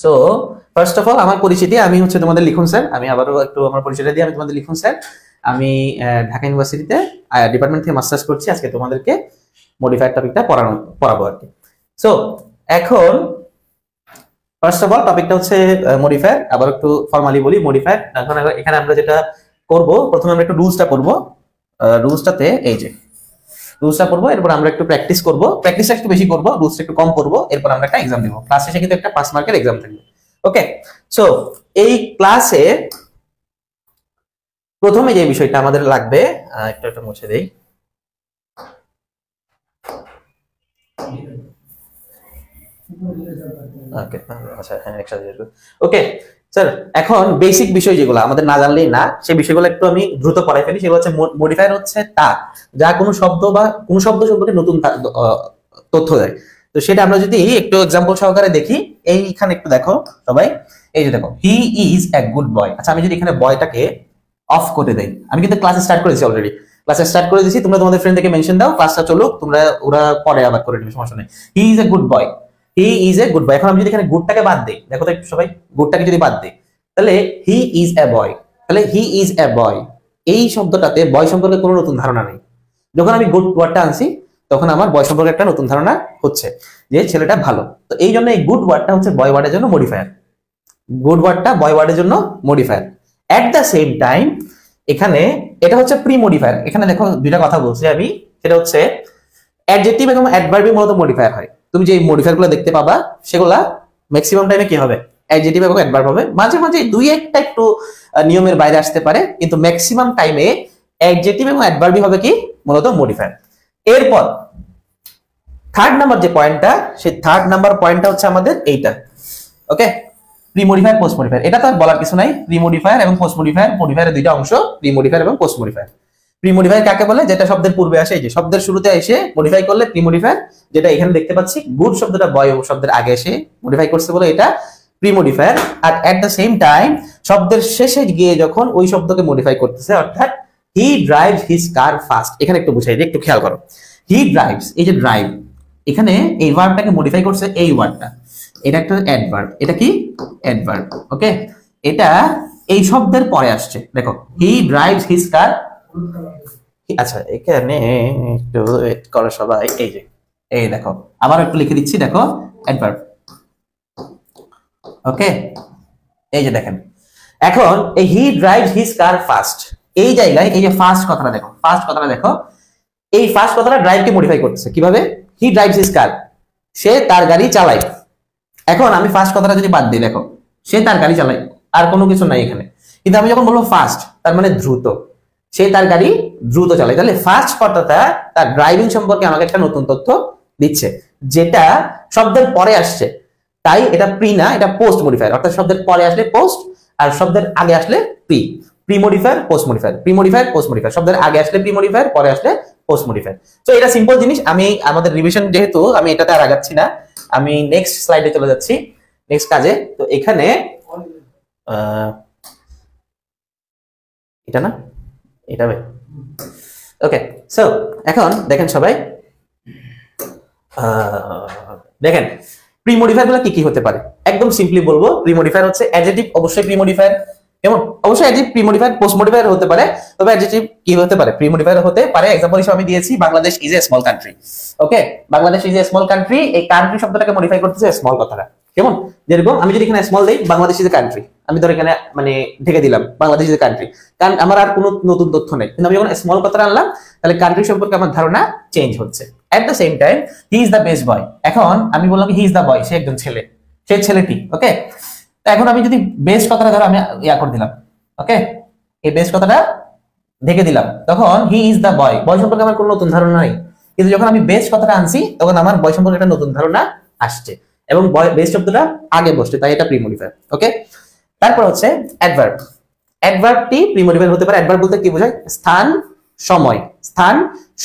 So first of all আমার পরিচিতি, আমি হচ্ছে তোমাদের লিখুন স্যার। আমি আবারও একটু আমার পরিচয়টা দিয়ে আমি তোমাদের লিখুন স্যার। আমি ঢাকা ইউনিভার্সিটিতে ডিপার্টমেন্ট থেকে মাস্টার্স করছি। আজকে তোমাদেরকে মডিফায়ার টপিকটা পড়াবো আর কি। সো এখন ফার্স্ট অফ অল টপিকটা হচ্ছে মডিফায়ার। আবার একটু ফর্মালি বলি মডিফায়ার। এখন এখানে আমরা যেটা করব, প্রথমে আমরা একটু রুলসটা করব। রুলসটাতে এই যে রুলসটা পড়বো, এরপর আমরা একটু প্র্যাকটিস করব। প্র্যাকটিসটা একটু বেশি করব, রুলসটা একটু কম করব, এরপর আমরা একটা এক্সাম দেব। ক্লাস শেষে কিন্তু একটা 5 মার্কের এক্সাম থাকবে। ওকে, সো এই ক্লাসে প্রথমে যে বিষয়টা আমাদের লাগবে, একটু মুছে দেই। ওকে, আচ্ছা হ্যাঁ একসাথে। ওকে স্যার, এখন বেসিক বিষয় যেগুলো আমাদের না জানলেই না, সেই বিষয়গুলো একটু আমি দ্রুত পড়াই ফেলি। সেগুলো হচ্ছে মডিফায়ার হচ্ছে তা যা কোনো শব্দ বা কোনো শব্দ সম্পর্কে নতুন তথ্য দেয়। তো সেটা আমরা যদি একটু এক্সাম্পল সহকারে দেখি, এইখানে একটু দেখো সবাই, এই যে দেখো he is a good boy. আচ্ছা, আমি যদি এখানে বয়টাকে অফ করে দেই, আমি কিন্তু ক্লাস স্টার্ট করেছি অলরেডি, ক্লাস স্টার্ট করে দিয়েছি। তোমরা তোমাদের ফ্রেন্ডকে মেনশন দাও, ক্লাসটা চলুক, তোমরা ওরা পরে আবার করে নেবে, সমস্যা নেই। He is a good boy, he is a good boy. এখন আমি যদি এখানে গুডটাকে বাদ দেই, দেখো তো একটু সবাই, গুডটাকে যদি বাদ দেই, তাহলে হি ইজ এ বয়। তাহলে হি ইজ এ বয়, এই শব্দটাতে বয় সম্পর্কে কোনো নতুন ধারণা নেই। যখন আমি গুড ওয়ার্ডটা আনছি, তখন আমার বয় সম্পর্কে একটা নতুন ধারণা হচ্ছে যে ছেলেটা ভালো। তো এই জন্য এই গুড ওয়ার্ডটা হচ্ছে বয় ওয়ার্ডের জন্য মডিফায়ার। গুড ওয়ার্ডটা বয় ওয়ার্ডের জন্য modifier. At the same time এখানে এটা হচ্ছে প্রি মডিফায়ার। এখানে দেখো দুইটা কথা বলছি আমি, সেটা হচ্ছে অ্যাডজেক্টিভ এবং অ্যাডভার্বি মূলত মডিফায়ার হয়। তুমি যে মডিফায়ারগুলো দেখতে পাবা সেগুলা ম্যাক্সিমাম টাইমে কি হবে, অ্যাডজেক্টিভ এবং অ্যাডভার্ব হবে। মাঝে মাঝে দুই একটা একটু নিয়মের বাইরে আসতে পারে, কিন্তু ম্যাক্সিমাম টাইমে অ্যাডজেক্টিভ এবং অ্যাডভার্বি হবে কি মূলত মডিফায়ার। এরপর থার্ড নাম্বার যে পয়েন্টটা, সেই থার্ড নাম্বার পয়েন্টটা হচ্ছে আমাদের এইটা। ওকে, প্রি মডিফায়ার পোস্ট মডিফায়ার, এটা তো আর বলার কিছু নাই। প্রি মডিফায়ার এবং পোস্ট মডিফায়ার, মডিফায়ারের দুইটা অংশ, প্রি মডিফায়ার এবং পোস্ট মডিফায়ার। প্রি মডিফায়ার কাকে বলে? যেটা শব্দের পূর্বে আসে, এই যে শব্দের শুরুতে এসে মডিফাই করলে প্রি মডিফায়ার। যেটা এখানে দেখতে পাচ্ছি, গুড শব্দটা বয় শব্দের আগে এসে মডিফাই করছে বলে এটা প্রি মডিফায়ার। আর এট দ্য সেম টাইম শব্দের শেষে গিয়ে যখন ওই শব্দকে মডিফাই করতেছে, অর্থাৎ he drives his car fast. এখানে একটু বুঝাই দিই, একটু খেয়াল করো। হি ড্রাইভস, এই যে ড্রাইভ, এখানে এই ভার্বটাকে মডিফাই করছে এই ওয়ার্ডটা, এটা একটা অ্যাডভার্ব। এটা কি অ্যাডভার্ব? ওকে, এটা এই শব্দের পরে আসছে। দেখো হি ড্রাইভস হিজ কার। আচ্ছা, এখানে একটু ওয়েট করো সবাই, এই যে এই দেখো আবার একটু লিখে দিচ্ছি, দেখো অ্যাডভার্ব। ওকে, এই যে দেখেন, এখন এই হি ড্রাইভস হিজ কার ফাস্ট, এই জায়গায় এই যে ফাস্ট কথাটা দেখো, ফাস্ট কথাটা দেখো, এই ফাস্ট কথাটা ড্রাইভকে মডিফাই করতেছে কিভাবে? হি ড্রাইভস হিজ কার, সে তার গাড়ি চালায়। এখন আমি ফাস্ট কথাটা যদি বাদ দিই, দেখো সে তার গাড়ি চালায়, আর কোনো কিছু নাই এখানে। কিন্তু আমি যখন বলবো ফাস্ট, তার মানে দ্রুত, সে তার গাড়ি দ্রুত চালায়। তাহলে ফাস্ট কথাটা তার ড্রাইভিং সম্পর্কে আমাকে একটা নতুন তথ্য দিচ্ছে, যেটা শব্দের পরে আসছে। তাই এটা প্রি না, এটা পোস্ট মডিফায়ার। অর্থাৎ শব্দের পরে আসলে পোস্ট, আর শব্দের আগে আসলে pre. Pre modifier, post modifier, pre modifier, post modifier. শব্দের আগে আসলে প্রি মডিফায়ার, পরে আসলে পোস্ট মডিফায়ার। তো এটা সিম্পল জিনিস। আমি আমাদের রিভিশন যেহেতু, আমি এটাতে আর আগাচ্ছি না, আমি নেক্সট স্লাইডে চলে যাচ্ছি, নেক্সট কাজে। তো এখানে এটা না, এটা ওকে। সো এখন দেখেন সবাই, দেখেন প্রি মডিফায়ার গুলো কি কি হতে পারে। একদম সিম্পলি বলবো, প্রি মডিফায়ার হচ্ছে অ্যাডজেক্টিভ, অবশ্যই প্রি মডিফায়ার। কেমন? অবশ্যই adjective pre modifier, post modifier হতে পারে, তবে অ্যাডজেক্টিভ কি হতে পারে, প্রি মডিফায়ার হতে পারে। एग्जांपल হিসেবে আমি দিয়েছি Bangladesh is a small country. Okay, Bangladesh is a small country, এই কান্ট্রি শব্দটাকে মডিফাই করতেছে স্মল কথাটা। কেমন? যেরকম আমি যদি এখানে স্মল দেই, বাংলাদেশ ইজ এ কান্ট্রি, আমি ধর এখানে মানে ঢেকে দিলাম বাংলাদেশ ইজ এ কান্ট্রি, কারণ আমার আর কোনো নতুন তথ্য নেই। কিন্তু আমি যখন স্মল কথাটা আনলাম, তাহলে কান্ট্রি সম্পর্কে আমার ধারণা চেঞ্জ হচ্ছে। এট the same time he is the best boy, এখন আমি বললাম হি ইজ দ্য বয়, সে একজন ছেলে, সে ছেলেটি। ওকে, তো এখন আমি যদি বেস্ট কথাটা ধরো আমি ইয়া করে দিলাম, ওকে, এই বেস্ট কথাটা ঢেকে দিলাম, তখন হি ইজ দ্য বয়, বয় সম্পর্কে আমার কোনো নতুন ধারণা নাই। কিন্তু যখন আমি বেস্ট কথাটা আনছি, তখন আমার বয় সম্পর্কে একটা নতুন ধারণা আসছে, এবং বেস্ট শব্দটা আগে বসছে, তাই এটা প্রি মডিফায়ার। ওকে, তারপর হচ্ছে অ্যাডভার্ব। অ্যাডভার্বটি প্রি মডিফায়ার হতে পারে। অ্যাডভার্ব বলতে কি বোঝায়? স্থান, সময়। স্থান,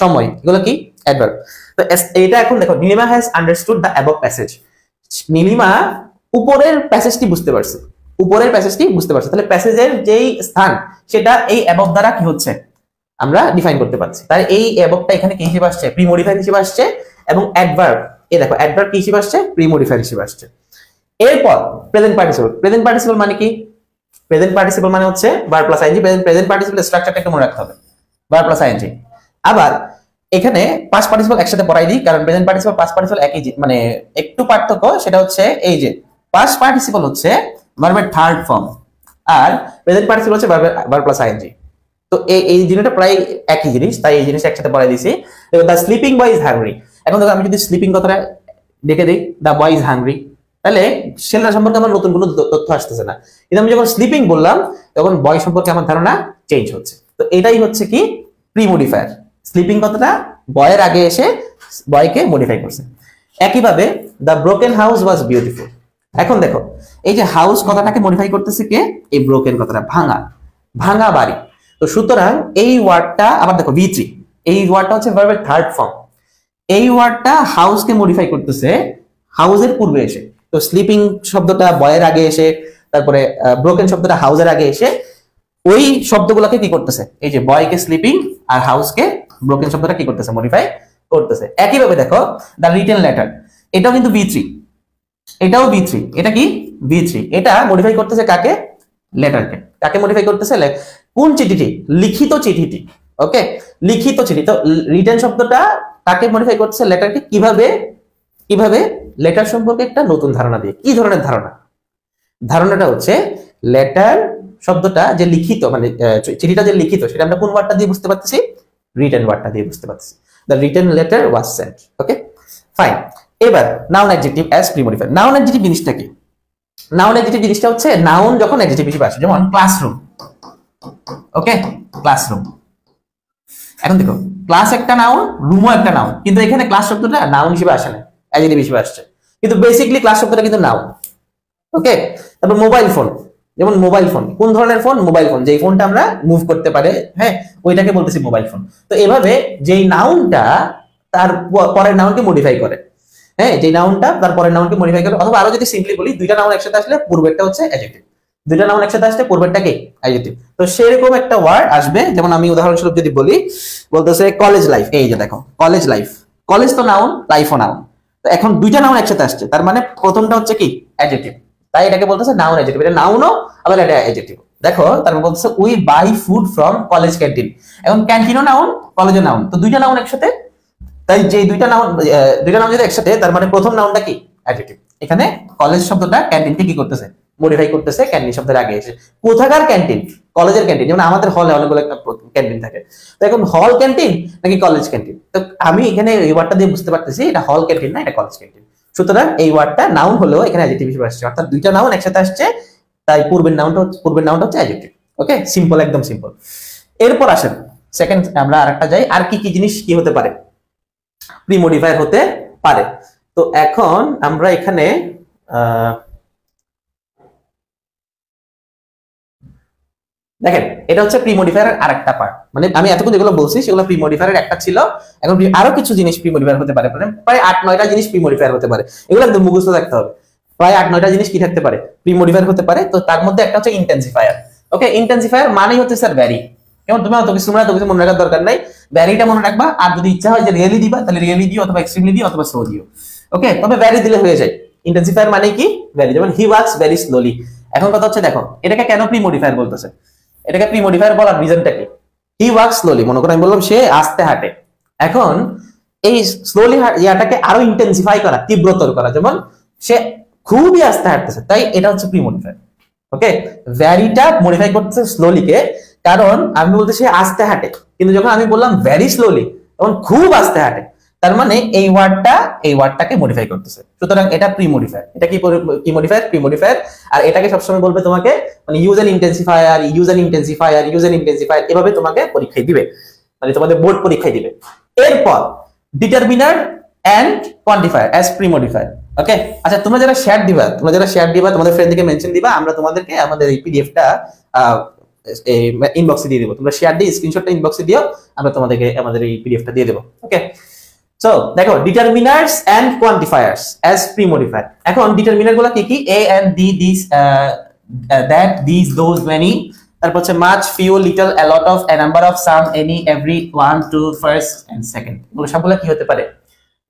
সময়, এগুলো কি অ্যাডভার্ব। তো এটা এখন দেখো, Nilima has understood the above passage. Nilima উপরের প্যাসেজটি বুঝতে পারছে, উপরের প্যাসেজটি বুঝতে পারছে। তাহলে প্যাসেজের যেই স্থান, সেটা এই অ্যাবভ দ্বারা কি হচ্ছে আমরা ডিফাইন করতে পারছি। তাই এই অ্যাবভটা এখানে কি হিসেবে আসছে? প্রি মডিফায়ার হিসেবে আসছে। এবং অ্যাডভার্ব, এই দেখো অ্যাডভার্ব কি হিসেবে আসছে? প্রি মডিফায়ার হিসেবে আসছে। এরপর প্রেজেন্ট পার্টিসিপল মানে কি? প্রেজেন্ট পার্টিসিপল মানে হচ্ছে verb plus ING. Present participle স্ট্রাকচারটা একটু মনে রাখতে হবে, ভার্ব প্লাস আইএনজি। আবার এখানে পাস্ট পার্টিসিপল একসাথে পড়াই দিই, কারণ প্রেজেন্ট পার্টিসিপল পাস্ট পার্টিসিপল একই, মানে একটু পার্থক্য, সেটা হচ্ছে এই যে পাস্ট পার্টিসিপল হচ্ছে ভার্বের থার্ড ফর্ম, আর প্রেজেন্ট পার্টিসিপল হচ্ছে ভার্ব প্লাস আইএনজি। তো এই জিনিসটা প্রায় একই জিনিস, তাই এই জিনিসটা একসাথে পড়াই দিয়েছি। The sleeping boy is hungry. এখন দেখো আমি যদি স্লিপিং কথাটা দেখে দিই, দ্য বয় ইজ হাংরি, তাহলে ছেলেটা সম্পর্কে আমার নতুন কোনো তথ্য আসতেছে না। কিন্তু আমি যখন স্লিপিং বললাম তখন বয় সম্পর্কে আমার ধারণা চেঞ্জ হচ্ছে। তো এটাই হচ্ছে কি প্রিমোডিফায়ার। স্লিপিং কথাটা বয়ের আগে এসে বয়কে মডিফাই করছে। একইভাবে the broken house was beautiful. এখন দেখো এই যে হাউস কথাটাকে মডিফাই করতেছে কে? এই ব্রোকেন কথাটা, ভাঙা, ভাঙা বাড়ি। তো সুতরাং এই ওয়ার্ডটা আবার দেখো V3, এই ওয়ার্ডটা হচ্ছে ভার্বের থার্ড ফর্ম। এই ওয়ার্ডটা হাউসকে মডিফাই করতেছে হাউসের পূর্বে এসে। তো স্লিপিং শব্দটা বয়ের আগে এসে, তারপরে ব্রোকেন শব্দটা হাউসের আগে এসে ওই শব্দগুলোকে কি করতেছে, এই যে বয়কে স্লিপিং আর হাউসকে ব্রোকেন শব্দটা কি করতেছে, মডিফাই করতেছে। একইভাবে দেখো দ্য রিটেন লেটার, এটাও কিন্তু V3, এটাও V3, এটা কি V3, এটা মডিফাই করতেছে কাকে? লেটারকে। কাকে মডিফাই করতেছে? কোন চিঠিটি? লিখিত চিঠিটি। ওকে, লিখিত চিঠি। তো রিটেন শব্দটা কাকে মডিফাই করতেছে? লেটারকে। কিভাবে? কিভাবে? লেটার সম্পর্কে একটা নতুন ধারণা দিয়ে। কি ধরনের ধারণা? ধারণাটা হচ্ছে লেটার শব্দটা যে লিখিত, মানে চিঠিটা যে লিখিত, সেটা আমরা কোন ওয়ার্ডটা দিয়ে বুঝতে পারতেছি? রিটেন ওয়ার্ডটা দিয়ে বুঝতে পারতেছি। The written letter was sent. Okay, fine. এবার noun adjective as premodifier. Noun adjective জিনিসটা কি? নাউন অ্যাডজেক্টিভ জিনিসটা হচ্ছে নাউন যখন অ্যাডজেক্টিভ হিসেবে আসে, যেমন ক্লাসরুম। ওকে, ক্লাসরুম। এখন দেখো ক্লাস একটা নাউন, রুমও একটা নাউন, কিন্তু এখানে ক্লাস শব্দটা নাউন হিসেবে আসে না, অ্যাডজেক্টিভ হিসেবে আসছে। কিন্তু বেসিক্যালি ক্লাস শব্দটা কিন্তু নাউন। ওকে, তারপর মোবাইল ফোন, যেমন মোবাইল ফোন কোন ধরনের ফোন? মোবাইল ফোন, যেই ফোনটা আমরা মুভ করতে পারে, হ্যাঁ, ওইটাকে বলতেছি মোবাইল ফোন। তো এভাবে যেই নাউনটা তার পরের নাউনকে মডিফাই করে, হ্যাঁ, যে নাউনটা তার পরের নাউনকে মডিফাই করে। অথবা আরো যদি সিম্পলি বলি, দুইটা নাউন একসাথে আসলে পূর্বেরটা হচ্ছে অ্যাডজেক্টিভ, দুইটা নাউন একসাথে আসলে পূর্বেরটা কি? অ্যাডজেক্টিভ। তো সেরকম একটা ওয়ার্ড আসবে, যেমন আমি উদাহরণস্বরূপ যদি বলি, বলতেছে কলেজ লাইফ। এই যে দেখো কলেজ লাইফ, কলেজ তো নাউন, লাইফও নাউন। তো এখন দুইটা নাউন একসাথে আসছে, তার মানে প্রথমটা হচ্ছে কি? অ্যাডজেক্টিভ, তাই এটাকে বলতেছে নাউন অ্যাডজেক্টিভ। এটা নাউনও আবার এটা অ্যাডজেক্টিভ। দেখো তারপর বলতেছে we buy food from college canteen. এখন ক্যান্টিনও নাউন, কলেজও নাউন, তো দুইটা নাউন একসাথে। তাই যে দুইটা নাউন যদি একসাথে, তার মানে প্রথম নাউনটা কি? অ্যাডজেক্টিভ। এখানে কলেজ শব্দটা ক্যান্টিনকে কি করতেছে? মডিফাই করতেছে ক্যান্টিন শব্দের আগে এসে। কোথাকার ক্যান্টিন? কলেজের ক্যান্টিন। যেমন আমাদের হলে অনেকগুলো ক্যান্টিন থাকে, তো এখন হল ক্যান্টিন নাকি কলেজ ক্যান্টিন? তো আমি এখানে এই ওয়ার্ডটা দিয়ে বুঝতে পারতেছি এটা হল ক্যান্টিন না, এটা কলেজ ক্যান্টিন। সুতরাং এই ওয়ার্ডটা নাউন হলেও এখানে অ্যাডজেক্টিভ হিসেবে আসছে, অর্থাৎ দুইটা নাউন একসাথে আসছে, তাই পূর্বের নাউনটা হচ্ছে অ্যাডজেক্টিভ। ওকে, সিম্পল, একদম সিম্পল। এরপর আসেন সেকেন্ড, আমরা আরেকটা যাই, আর কি কি জিনিস কি হতে পারে প্রিমোডিফায়ার হতে পারে। তো এখন আমরা এখানে দেখেন, এটা হচ্ছে প্রিমোডিফায়ারের আরেকটা পার্ট। মানে আমি এতক্ষণ যেগুলো বলছি সেগুলো প্রিমোডিফায়ারের একটা ছিল, এখন আরো কিছু জিনিস প্রিমোডিফায়ার হতে পারে, প্রায় 8-9টা জিনিস প্রিমোডিফায়ার হতে পারে। এগুলো একদম মুখস্থ রাখতে হবে। প্রায় 8-9টা জিনিস কি থাকতে পারে? প্রিমোডিফায়ার হতে পারে। তো তার মধ্যে একটা হচ্ছে ইন্টেন্সিফায়ার। ওকে, ইন্টেন্সিফায়ার মানে হচ্ছে স্যার ভ্যারি। কেমন? তুমি অত কিছু মনে রাখার দরকার নাই, ভ্যারিটা মনে রাখবা। আর যদি ইচ্ছা হয় যে রিয়েলি দিবা, তাহলে রিয়েলি দিও, অথবা এক্সট্রিমলি দিও, অথবা স্লো দিও। ওকে, তবে ভ্যারি দিলে হয়ে যায়। ইন্টেন্সিফায়ার মানে কি? ভ্যারি। যেমন হি ওয়ার্কস ভেরি স্লোলি। এখন কথা হচ্ছে দেখো এটাকে কেন প্রিমোডিফায়ার বলতেছে? এটাকে প্রিমোডিফায়ার বলার রিজনটা কি? হি ওয়ার্কস স্লোলি, মনে করো আমি বললাম সে আস্তে হাঁটে। এখন এই স্লোলি ইয়াটাকে আরো ইন্টেন্সিফাই করা, তীব্রতর করা, যেমন সে খুবই আস্তে হাঁটতেছে, তাই এটা হচ্ছে প্রিমোডিফায়ার। ওকে, ভ্যারিটা মডিফাই করতেছে স্লোলিকে, কারণ আমি বলতে সে আস্তে হাঁটে, কিন্তু যখন আমি বললাম ভেরি স্লোলি তখন খুব আস্তে হাঁটে, তার মানে এই ওয়ার্ডটাকে মডিফাই করতেছে। সুতরাং এটা প্রিমোডিফায়ার। এটা কি মডিফায়ার? প্রিমোডিফায়ার। আর এটাকে সবসময় বলবে তোমাকে, মানে ইউজ এন ইন্টেন্সিফায়ার, এভাবে তোমাকে পরীক্ষায় দিবে, মানে তোমাদের বোর্ড পরীক্ষায় দিবে। এরপর ডিটারমিনার এন্ড কোয়ান্টিফায়ার অ্যাজ প্রিমোডিফায়ার। ওকে, আচ্ছা, তোমরা যারা শেয়ার দিবা তোমাদের ফ্রেন্ডকে মেনশন দিবা, আমরা তোমাদেরকে আমাদের এই পিডিএফটা ইনবক্সে দিয়ে দেবো। তোমরা শেয়ার দিয়ে স্ক্রিনশটটা ইনবক্সে দিও, আমরা তোমাদেরকে আমাদের এই পিডিএফটা দিয়ে দেবো। ওকে, সো দেখো determiners and quantifiers as premodifier. এখন ডিটারমিনার গুলো কি কি? A and the, this, that, this, those, many. তারপর হচ্ছে much, few, little, a lot of, a number of, some, any, every, one, two, first and second। এগুলো সবগুলো কি হতে পারে?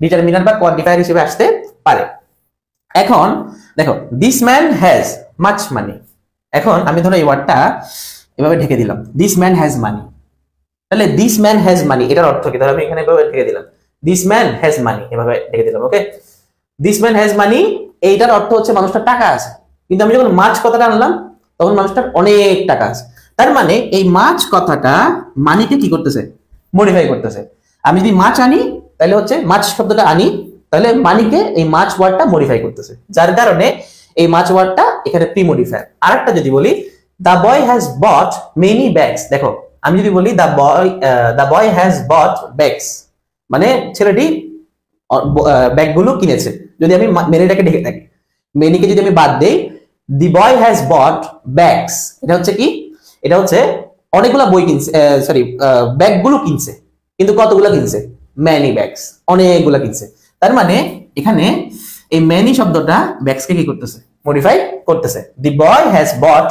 ডিটারমিনার বা কোয়ান্টিফায়ার হিসেবে আসতে পারে। এখন দেখো this man has much money, এখন আমি ধরো এই ওয়ার্ডটা এভাবে ঢেকে দিলাম, দিস ম্যান হ্যাজ মানি, তাহলে দিস ম্যান হ্যাজ মানি এটার অর্থ কি? ধরো আমি এখানে এভাবে ঢেকে দিলাম, দিস ম্যান হ্যাজ মানি, এভাবে ঢেকে দিলাম। ওকে, দিস ম্যান হ্যাজ মানি এইটার অর্থ হচ্ছে মানুষটার টাকা আছে, কিন্তু আমি যখন মাছ কথাটা আনলাম তখন মানুষটার অনেক টাকা আছে। তার মানে এই মাছ কথাটা মানিকে কি করতেছে? মডিফাই করতেছে। আমি যদি মাছ আনি তাহলে হচ্ছে মাছ শব্দটা আনি, তাহলে মানিকে এই মাছ ওয়ার্ডটা মডিফাই করতেছে, যার কারণে এই মাছ ওয়ার্ডটা এখানে প্রি মডিফায়ার। আরেকটা যদি বলি the boy has bought many bags, দেখো আমি যদি বলি the boy has bought bags, মানে ছেলেটি ব্যাগগুলো কিনেছে। যদি আমি মেনিটাকে ঢেকে থাকি, মেনিকে যদি আমি বাদ দেই, দি বয় হ্যাজ বট ব্যাগস, এটা হচ্ছে কি? এটা হচ্ছে অনেকগুলা বই কিনছে, সরি ব্যাগগুলো কিনছে, কিন্তু কতগুলো কিনছে? ম্যানি ব্যাগস, অনেকগুলা কিনছে। তার মানে এখানে এই ম্যানি শব্দটা ব্যাগসকে কি করতেছে? মডিফাই করতেছে। The boy has bought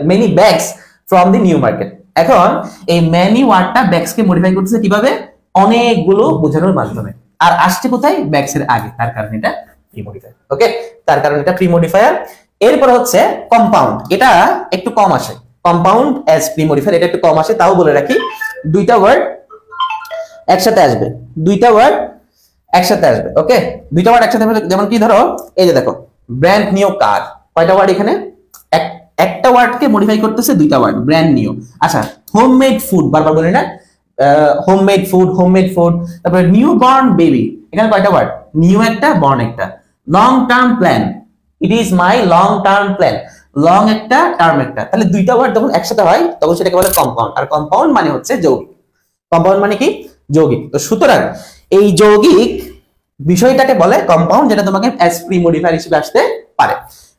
many bags from the new market. এখন এই ম্যানি ওয়ার্ডটা ব্যাগসকে মডিফাই করতেছে কিভাবে? অনেকগুলো বোঝানোর মাধ্যমে। আর আসছে কোথায়? ব্যাগস এর আগে, তার কারণে এটা প্রি মডিফায়ার। ওকে, তার কারণে এটা প্রি মডিফায়ার। এরপর হচ্ছে কম্পাউন্ড, এটা একটু কম আসে, কম্পাউন্ড অ্যাজ প্রি মডিফায়ার, এটা একটু কম আসে। তাও বলে রাখি দুইটা ওয়ার্ড একসাথে আসবে, দুইটা ওয়ার্ড একসাথে আসবে। ওকে, দুইটা ওয়ার্ড একসাথে আসবে, যেমন কি ধরো এই যে দেখো ব্র্যান্ড নিউ কার, কয়টা ওয়ার্ড এখানে? একটা ওয়ার্ডকে মডিফাই করতেছে দুইটা ওয়ার্ড, ব্র্যান্ড নিউ। আচ্ছা, হোমমেড ফুড, বারবার বলি না, হোমমেড ফুড, হোমমেড ফুড। তারপরে নিউ বর্ন বেবি, এখানে কয়টা ওয়ার্ড? নিউ একটা, বর্ন একটা। Long term plan, it is my long term plan, long একটা, টার্ম একটা। তাহলে দুইটা ওয়ার্ড যখন একসাথে হয় তখন সেটাকে বলে কম্পাউন্ড। আর কম্পাউন্ড মানে হচ্ছে যৌগিক। কম্পাউন্ড মানে কি? যৌগিক। তো সুতরাং এই যৌগিক বিষয়টাকে বলে কম্পাউন্ড, যেটা তোমাকে অ্যাজ প্রি মডিফায়ার হিসেবে আসতে পারে।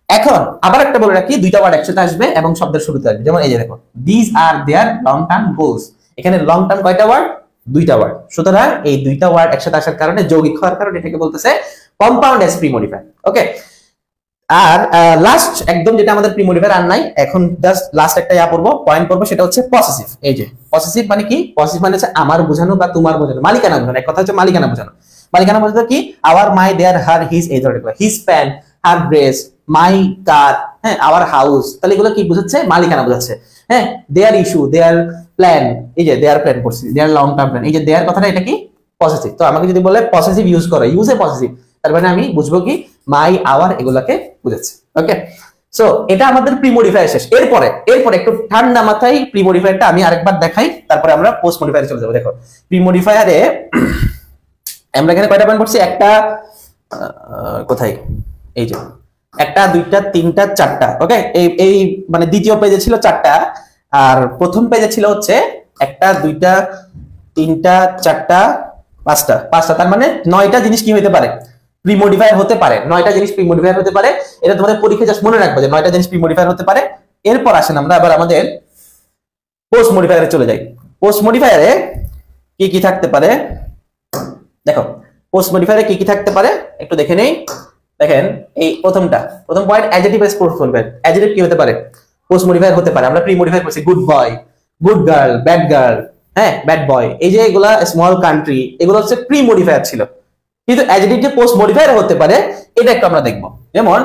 এখন আবার একটা বলে রাখি, দুইটা ওয়ার্ড একসাথে আসবে এবং শব্দের শুরুতে আসবে। যেমন এই যে দেখো this are their long term goals, এখানে লং টার্ম কয়টা ওয়ার্ড? দুইটা ওয়ার্ড। সুতরাং এই দুইটা ওয়ার্ড একসাথে আসার কারণে, যৌগিক হওয়ার কারণে এটাকে বলতেছে কম্পাউন্ড অ্যাজ প্রি মডিফায়ার। ওকে, আর লাস্ট একদম যেটা আমাদের প্রি মডিফায়ার আর নাই, এখন জাস্ট লাস্ট একটা পড়বো, পয়েন্ট পড়বো, সেটা হচ্ছে পসেসিভ। এই যে পসেসিভ মানে কি? পসেসিভ মানে হচ্ছে আমার বোঝানো বা তোমার বোঝানো, মালিকানা বোঝানো। এক কথা হচ্ছে মালিকানা বোঝানো। মালিকানা বোঝানো কি? আওয়ার, মাই, দেয়ার, হার, হিজ, এই ধরনের, হিজ প্যান্ট, হার ড্রেস, মাই কার, হ্যাঁ, আওয়ার হাউস। তাহলে এগুলো কি বোঝাচ্ছে? মালিকানা বোঝাচ্ছে। হ্যাঁ, দেয়ার ইস্যু, দেয়ার প্ল্যান, এই যে দেয়ার প্ল্যান করছি, দেয়ার লং টার্ম প্ল্যান, এই যে দেয়ার কথাটা, এটা কি? পসেসিভ। তো আমাকে যদি বলে পসেসিভ ইউজ করো, ইউজে পসেসিভ, তার মানে আমি বুঝবো কি মাই, আওয়ার এগুলাকে বুঝাচ্ছে। ওকে, সো এটা আমাদের প্রি মডিফায়ার শেষ। এরপরে একটু ঠান্ডা মাথায় প্রি মডিফায়ারটা আমি আরেকবার দেখাই, তারপরে আমরা পোস্ট মডিফায়ারে চলে যাবো। দেখো প্রি মডিফায়ারে আমরা এখানে কয়টা পয়েন্ট পড়ছি? একটা, কোথায়, এই যে একটা, দুইটা, তিনটা, চারটা। ওকে, এই মানে দ্বিতীয় পেজে ছিল চারটা, আর প্রথম পেজে ছিল হচ্ছে একটা, দুইটা, তিনটা, চারটা, পাঁচটা। তার মানে 9টা জিনিস কি হতে পারে? প্রি মডিফায়ার হতে পারে। 9টা জিনিস প্রি মডিফায়ার হতে পারে। এটা তোমাদের পরীক্ষা জাস্ট মনে রাখবে যে 9টা জিনিস প্রি মডিফায়ার হতে পারে। এরপর আসেন আমরা আবার আমাদের পোস্ট মডিফায়ারে চলে যাই। পোস্ট মডিফায়ারে কি কি থাকতে পারে? দেখো পোস্ট মডিফায়ারে কি কি থাকতে পারে একটু দেখে নেই। দেখেন এই প্রথম point, adjective S post modifier. Adjective কি হতে পারে? পোস্ট মডিফায়ার হতে পারে। আমরা প্রি মডিফায়ার করছি good boy, good girl, bad girl, হ্যাঁ, ব্যাড বয়। এই যে এগুলা স্মল কান্ট্রি, এগুলো হচ্ছে প্রি মডিফায়ার ছিল। কিন্তু অ্যাডজেক্টিভ যে পোস্ট মডিফায়ার হতে পারে, এটা একটু আমরা দেখবো। যেমন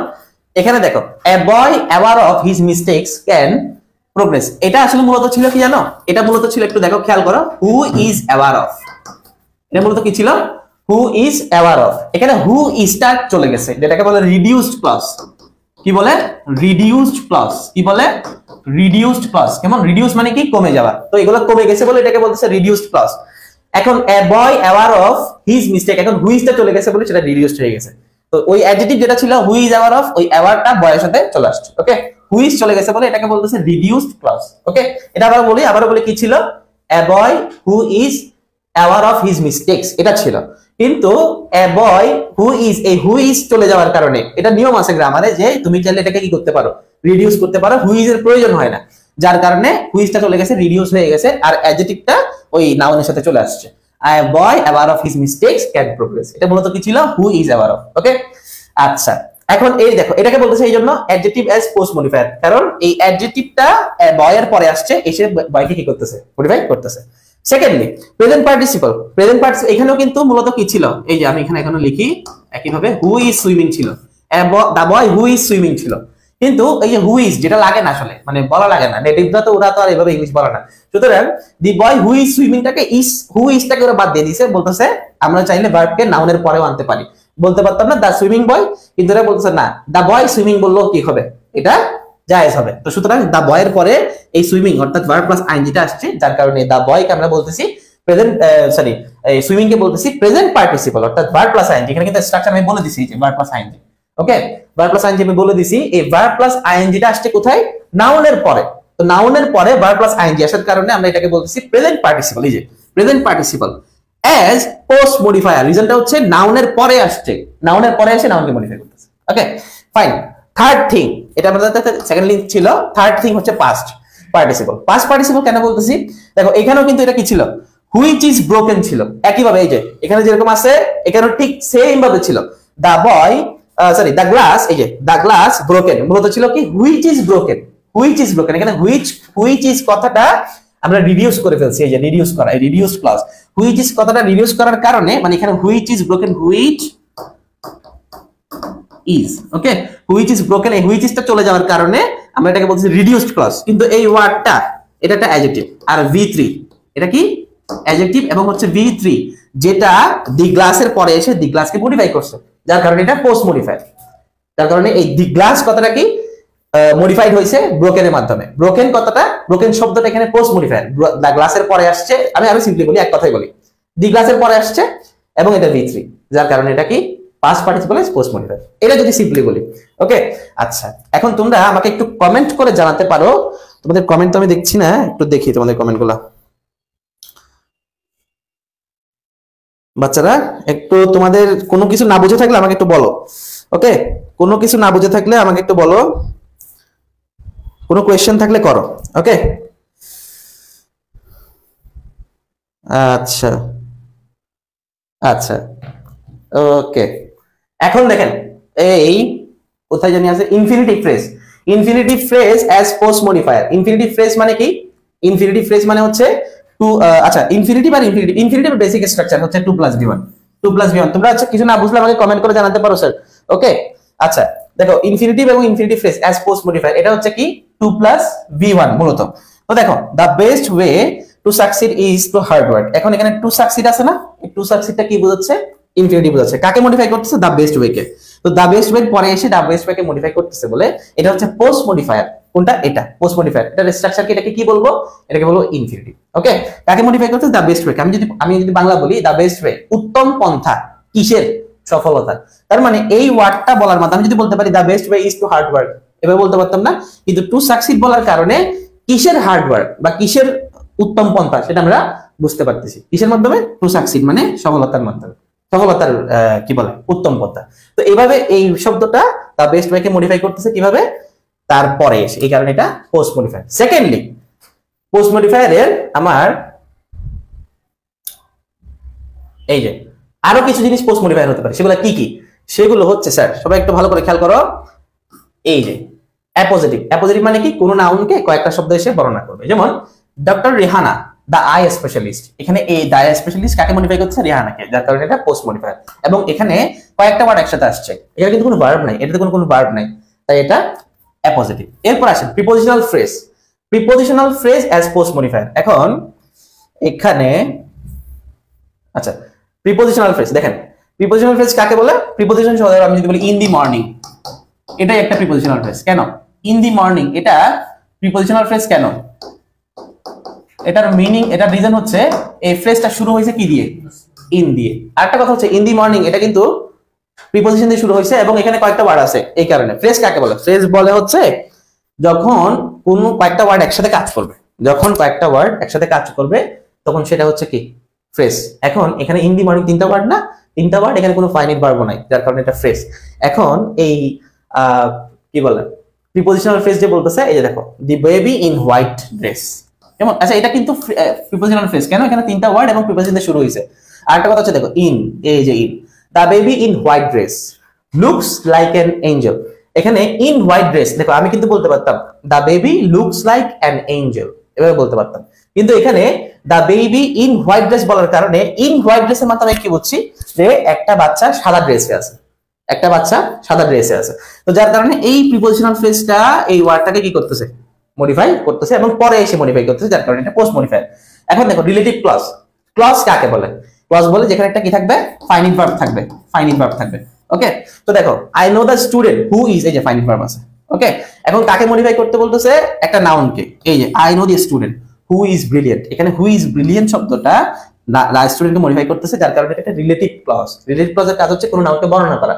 এখানে দেখো a boy aware of his mistakes can progress. এটা আসলে মূলত ছিল কি জানো? এটা মূলত ছিল, একটু দেখো, খেয়াল করো, হু ইজ অ্যাওয়ার অফ। এটা মূলত কি ছিল? Who is aware of. এখানে হু ইজটা চলে গেছে, যেটাকে বলে রিডিউসড ক্লজ। কি বলে? Reduced clause. কি বলে? Reduced clause. কেমন? রিডিউস মানে কি? কমে যাওয়া। তো এগুলো কমে গেছে বলে এটাকে বলতেছে রিডিউসড ক্লজ। এখন এ boy aware of his mistake, এখন হু ইজটা চলে গেছে বলে সেটা রিডিউসড হয়ে গেছে। তো ওই অ্যাডজেক্টিভ যেটা ছিল হু ইজ অ্যাওয়ার অফ, ওই অ্যাওয়ারটা বয়ের সাথে চলে আসছে। ওকে, হু ইজ চলে গেছে বলে এটাকে বলতেছে রিডিউসড ক্লজ। ওকে, এটা আবারও বলি কি ছিল? A boy who is aware of his mistakes, এটা ছিল। কিন্তু এ বয় হু ইজ, এই হু ইজ চলে যাওয়ার কারণে, এটা নিয়ম আছে গ্রামারে যে তুমি চাইলে এটাকে কি করতে পারো? রিডিউস করতে পারো। হু ইজ এর প্রয়োজন হয় না, যার কারণে হু ইজটা চলে গেছে, রিডিউস হয়ে গেছে, আর অ্যাডজেক্টিভটা ওই নাউনের সাথে চলে আসছে। I boy aware of his mistakes can progress. এটা মূলত কি ছিল? Who is aware of. Okay, আচ্ছা, এখন এই দেখো এটাকে বলতেছে এই জন্য অ্যাডজেক্টিভ অ্যাজ পোস্ট মডিফায়ার, কারণ এই অ্যাডজেক্টিভটা বয়ের পরে আসছে, এসে বয়কে কি করতেছে? মডিফাই করতেছে। সেকেন্ডলি প্রেজেন্ট পার্টিসিপল এখানেও কিন্তু মূলত কি ছিল, এই যে আমি এখানে লিখি একইভাবে হু ইজ সুইমিং ছিল, দা বয় হু ইজ সুইমিং ছিল। কিন্তু এই যে হু ইজ যেটা লাগে না আসলে, মানে বলা লাগে না, নেটিভরা তো ওরা তো আর এভাবে ইংলিশ বলে না। সুতরাং দি বয় হু ইজ সুইমিংটাকে হু ইজটাকে ওরা বাদ দিয়ে দিয়েছে, বলতেছে আমরা চাইলে ভার্বকে নাউনের পরেও আনতে পারি। বলতে পারতাম না দা সুইমিং বয়, কিন্তু এরা বলতেছে না দা বয় সুইমিং বললেও কি হবে, এটা জায়েজ হবে। তো সুতরাং দা বয়ের পরে এই সুইমিং অর্থাৎ ভার্ব প্লাস আইএনজিটা আসছে, যার কারণে দা বয়কে আমরা বলতেছি প্রেজেন্ট, সরি সুইমিং কে বলতেছি প্রেজেন্ট পার্টিসিপল অর্থাৎ ভার্ব প্লাস আইএনজি। এখানে কিন্তু স্ট্রাকচার আমি বলে দিছি যে ভার্ব প্লাস আইএনজি। ওকে, ভার্ব প্লাস আইএনজি আমি বলে দিছি, এই ভার্ব প্লাস আইএনজিটা আসছে কোথায়, নাউনের পরে। তো নাউনের পরে ভার্ব প্লাস আইএনজি আসার কারণে আমরা এটাকে বলতেছি প্রেজেন্ট পার্টিসিপল। এই যে present participle as post modifier, রিজনটা হচ্ছে নাউনের পরে আসছে, নাউনের পরে এসে নাউনকে মডিফাই করতেছে। Okay fine. থার্ড থিং, এটা আমাদের সেকেন্ড লিঙ্ক ছিল, থার্ড থিং হচ্ছে পাস্ট পার্টিসিপল। পাস্ট পার্টিসিপল কেন বলতেছি, দেখো এখানেও কিন্তু এটা কি ছিল, হুইচ ইজ ব্রোকেন ছিল, একইভাবে এই যে এখানে যেরকম আছে এখানেও ঠিক সেম ভাবে ছিল। দা বয় সরি দা গ্লাস, এই যে দা গ্লাস ব্রোকেন মূলত ছিল কি which is broken, which is broken. এখানে হুইচ ইজ কথাটা আমরা রিডিউস করে ফেলছি, এই যে রিডিউস করা, এই রিডিউস ক্লজ, হুইচ ইজ কথাটা রিডিউস করার কারণে মানে এখানে which is broken, which is, okay which is broken, এই হুইচ ইজটা চলে যাওয়ার কারণে আমরা এটাকে বলছি রিডিউসড ক্লজ। কিন্তু এই ওয়ার্ডটা এটা একটা অ্যাডজেক্টিভ, আর V3 এটা কি অ্যাডজেক্টিভ এবং হচ্ছে V3 যেটা দি গ্লাসের পরে এসে দি গ্লাসকে মডিফাই করছে, যার কারণে এটা পোস্ট মডিফায়ার। যার কারণে এই দি গ্লাস কথাটা কি মডিফাইড হয়েছে ব্রোকেনের মাধ্যমে। ব্রোকেন কথাটা, ব্রোকেন শব্দটা এখানে পোস্ট মডিফায়ার, দা গ্লাসের পরে আসছে, আমি সিম্পলি বলি, এক কথাই বলি, দি গ্লাসের পরে আসছে এবং এটা V3, যার কারণে এটা কি past participle as post modifier. এটা যদি সিম্পলি বলি। ওকে আচ্ছা, এখন তোমরা আমাকে একটু কমেন্ট করে জানাতে পারো, তোমাদের কমেন্ট তো আমি দেখছি না, একটু দেখি তোমাদের কমেন্টগুলো। বাচ্চারা একটু তোমাদের কোনো কিছু না বুঝে থাকলে আমাকে একটু বলো। ওকে, কোনো কিছু না বুঝে থাকলে আমাকে একটু বলো, কোনো কোয়েশ্চেন থাকলে করো। ওকে আচ্ছা আচ্ছা ওকে, এখন দেখেন এই কোথায় জানি আছে infinitive phrase, infinitive phrase as post modifier. Infinitive phrase মানে কি, ইনফিনিটিভ ফ্রেজ মানে হচ্ছে টু, আচ্ছা ইনফিনিটিভ আর ইনফিনিটিভ বেসিক স্ট্রাকচার হচ্ছে 2 + V1, 2 + V1। তোমরা আচ্ছা কিছু না বুঝলে আমাকে কমেন্ট করে জানাতে পারো স্যার। ওকে আচ্ছা দেখো ইনফিনিটিভ এবং infinitive phrase as post modifier এটা হচ্ছে কি 2 + V1 মূলত। তো দেখো the best way to succeed is to hard work. এখন এখানে টু সাকসিড আছে না, এই টু সাকসিডটা কি বোঝাচ্ছে, ইনফিনিটিভ বোঝাচ্ছে। কাকে মডিফাই করতেছে, দা বেস্ট ওয়ে কে। তো দা বেস্ট ওয়ে পরে এসে দা বেস্ট ওয়ে কে মডিফাই করতেছে বলে এটা হচ্ছে পোস্ট মডিফায়ার। কোনটা, এটা পোস্ট মডিফায়ার। এটার স্ট্রাকচার কি, এটাকে কি বলবো, এটাকে বলবো ইনফিনিটিভ। ওকে, কাকে মডিফাই করতেছে, দা বেস্ট ওয়ে। আমি যদি বাংলা বলি দা বেস্ট ওয়ে, উত্তম পন্থা কিসের, সফলতা। তার মানে এই ওয়ার্ডটা বলার মাধ্যমে আমি যদি বলতে পারি the best way is to hard work, এভাবে বলতে পারতাম না, কিন্তু টু সাকসিড বলার কারণে কিসের হার্ড ওয়ার্ক বা কিসের উত্তম পন্থা সেটা আমরা বুঝতে পারতেছি। কিসের মাধ্যমে, টু সাকসিড মানে সফলতার মাধ্যমে, সফলতার কি বলে উত্তম পন্থা। তো এইভাবে এই শব্দটা দা বেস্ট ওয়ে কে মডিফাই করতেছে কিভাবে, তারপরে এসে, এই কারণে এটা পোস্ট মডিফায়ার। সেকেন্ডলি পোস্ট মডিফায়ারের আমার এই যে আরো কিছু জিনিস পোস্ট মডিফায়ার হতে পারে, সেগুলো কি কি, সেগুলো হচ্ছে স্যার সবাই একটু ভালো করে খেয়াল করো। এই যে অ্যাপোজিটিভ, অ্যাপোজিটিভ মানে কি, কোন নাউনকে কয়েকটা শব্দ এসে বর্ণনা করবে। যেমন ডক্টর রেহানা দা আই স্পেশালিস্ট, এখানে এই দা আই স্পেশালিস্ট কাকে মডিফাই করছে, রেহানাকে, যার কারণে এটা পোস্ট মডিফায়ার। এবং এখানে কয়েকটা ওয়ার্ড একসাথে আসছে, এটা কিন্তু কোনো ভার্ব নাই, এটাতে কোনো ভার্ব নাই, তাই এটা অ্যাপোজিটিভ। এরপর আসেন prepositional phrase, prepositional phrase as post modifier. এখন এখানে আচ্ছা প্রিপোজিশনাল ফ্রেজ দেখেন, প্রিপোজিশনাল ফ্রেজ কাকে বলে, প্রিপোজিশন সহ আমি যদি বলি ইন দি মর্নিং, এটাই একটা প্রিপোজিশনাল ফ্রেজ। কেন ইন দি মর্নিং এটা প্রিপোজিশনাল ফ্রেজ কেন, এটার মিনিং, এটার রিজন হচ্ছে এই ফ্রেজটা শুরু হয়েছে কি দিয়ে, ইন দিয়ে। আরেকটা কথা হচ্ছে ইন দি মর্নিং এটা কিন্তু প্রিপোজিশন দিয়ে শুরু হয়েছে এবং এখানে কয়েকটা ওয়ার্ড আছে, এই কারণে। ফ্রেজ কাকে বলে, ফ্রেজ বলে হচ্ছে যখন কোন কয়েকটা ওয়ার্ড একসাথে কাজ করবে, যখন কয়েকটা ওয়ার্ড একসাথে কাজ করবে তখন সেটা হচ্ছে কি ফ্রেজ। এখন এখানে ইন দি মর্নিং তিনটা ওয়ার্ড না, তিনটা ওয়ার্ড, এখানে কোনো ফাইনাইট ভার্ব নাই, যার কারণে এটা ফ্রেজ। এখন এই কি বলে প্রিপোজিশনাল ফ্রেজ যে বলতেছে, এই যে দেখো দি বেবি ইন হোয়াইট ড্রেস, যেমন আচ্ছা এটা কিন্তু প্রিপোজিশনাল ফ্রেজ, কেন এখানে তিনটা ওয়ার্ড এবং প্রিপোজিশন দিয়ে শুরু হয়েছে। আরেকটা কথা হচ্ছে দেখো ইন, এই যে in, the baby in white dress looks like an angel. এখানে ইন হোয়াইট ড্রেস, দেখো আমি কিন্তু বলতে পারতাম the baby looks like an angel, এভাবে বলতে পারতাম, কিন্তু এখানে the baby in white dress বলার কারণে ইন হোয়াইট ড্রেসের মাধ্যমে কি বুঝছি যে একটা বাচ্চা সাদা ড্রেসে আছে, একটা বাচ্চা সাদা ড্রেসে আছে। তো যার কারণে এই প্রিপোজিশনাল ফ্রেজটা এই ওয়ার্ডটাকে কি করতেছে, মডিফাই করতেছে এবং পরে এসে মডিফাই করতেছে, যার কারণে এটা পোস্ট মডিফায়ার। এখন দেখো রিলেটিভ ক্লজ, ক্লজ কাকে বলে? ক্লজ বলে যেখানে একটা কি থাকবে, ফাইনাইট ভার্ব থাকবে, ফাইনাইট ভার্ব থাকবে। ওকে, তো দেখো I know the student who is, এই যে ফাইনাইট ভার্ব আছে। ওকে, এখন কাকে মডিফাই করতে বলতেছে? একটা নাউনকে। এই যে I know the student who is brilliant, এখানে হু ইজ ব্রিলিয়েন্ট শব্দটা দ্য স্টুডেন্টকে মডিফাই করতেছে, যার কারণে এটা একটা রিলেটিভ ক্লজ। রিলেটিভ ক্লজের কাজ হচ্ছে কোনো নাউনকে বর্ণনা করা,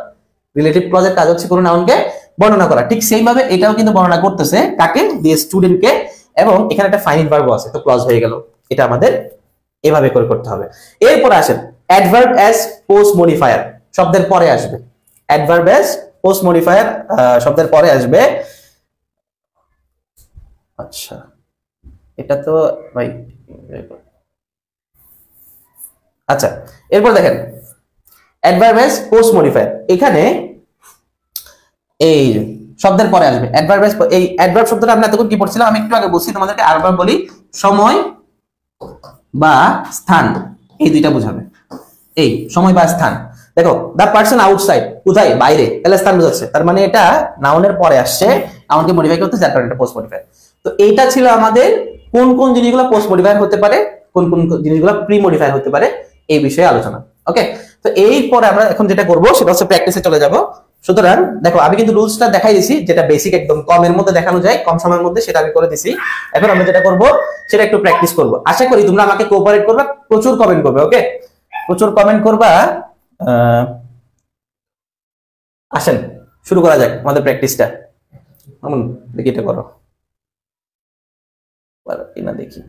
রিলেটিভ ক্লজের কাজ হচ্ছে কোনো নাউনকে বর্ণনা করা। ঠিক সেই ভাবে এটাও কিন্তু বর্ণনা করতেছে কাকে, দি স্টুডেন্টকে, এবং এখানে একটা ফাইনাইট ভার্ব আছে, তো ক্লজ হয়ে গেল। এটা আমাদের এভাবে করে করতে হবে। এরপর আসেন অ্যাডভার্ব অ্যাজ পোস্ট মডিফায়ার, শব্দের পরে আসবে। অ্যাডভার্ব অ্যাজ পোস্ট মডিফায়ার শব্দের পরে আসবে। আচ্ছা, এটা তো ভাই, আচ্ছা এরপর দেখেন অ্যাডভার্ব অ্যাজ পোস্ট মডিফায়ার, এখানে এই শব্দের পরে আসবে অ্যাডভার্ব অ্যাজ। এই অ্যাডভার্ব শব্দটা আমরা এতক্ষণ কি পড়ছিলাম, আমি একটু আগে বলছি তোমাদেরকে, আরেকবার বলি, সময় বা স্থান, এই দুইটা বোঝাবে। এই সময় বা স্থান, দেখো দা পারসন আউটসাইড, কোথায়, বাইরে, তাহলে স্থান বোঝাচ্ছে, তার মানে এটা নাউনের পরে আসছে, নাউনকে মডিফাই করতে, যার কারণে এটা পোস্ট মডিফায়ার। তো এইটা ছিল আমাদের কোন কোন জিনিসগুলো পোস্ট মডিফায়ার হতে পারে, কোন কোন জিনিসগুলো প্রি মডিফায়ার হতে পারে, এই বিষয়ে আলোচনা। ওকে, তো এরপরে আমরা এখন যেটা করব সেটা হচ্ছে প্র্যাকটিসে চলে যাব। সুতরাং দেখো আমি কিন্তু রুলসটা দেখাই দিছি, যেটা বেসিক একদম কমের মধ্যে দেখানো যায়, কম সময়ের মধ্যে, সেটা আমি করে দিছি। এখন আমরা যেটা করব সেটা একটু প্র্যাকটিস করব। আশা করি তোমরা আমাকে কোঅপারেট করবে, প্রচুর কমেন্ট করবে। ওকে, প্রচুর কমেন্ট করবা। আসেন শুরু করা যাক আমাদের প্র্যাকটিসটা। দেখি এটা করো না, দেখি।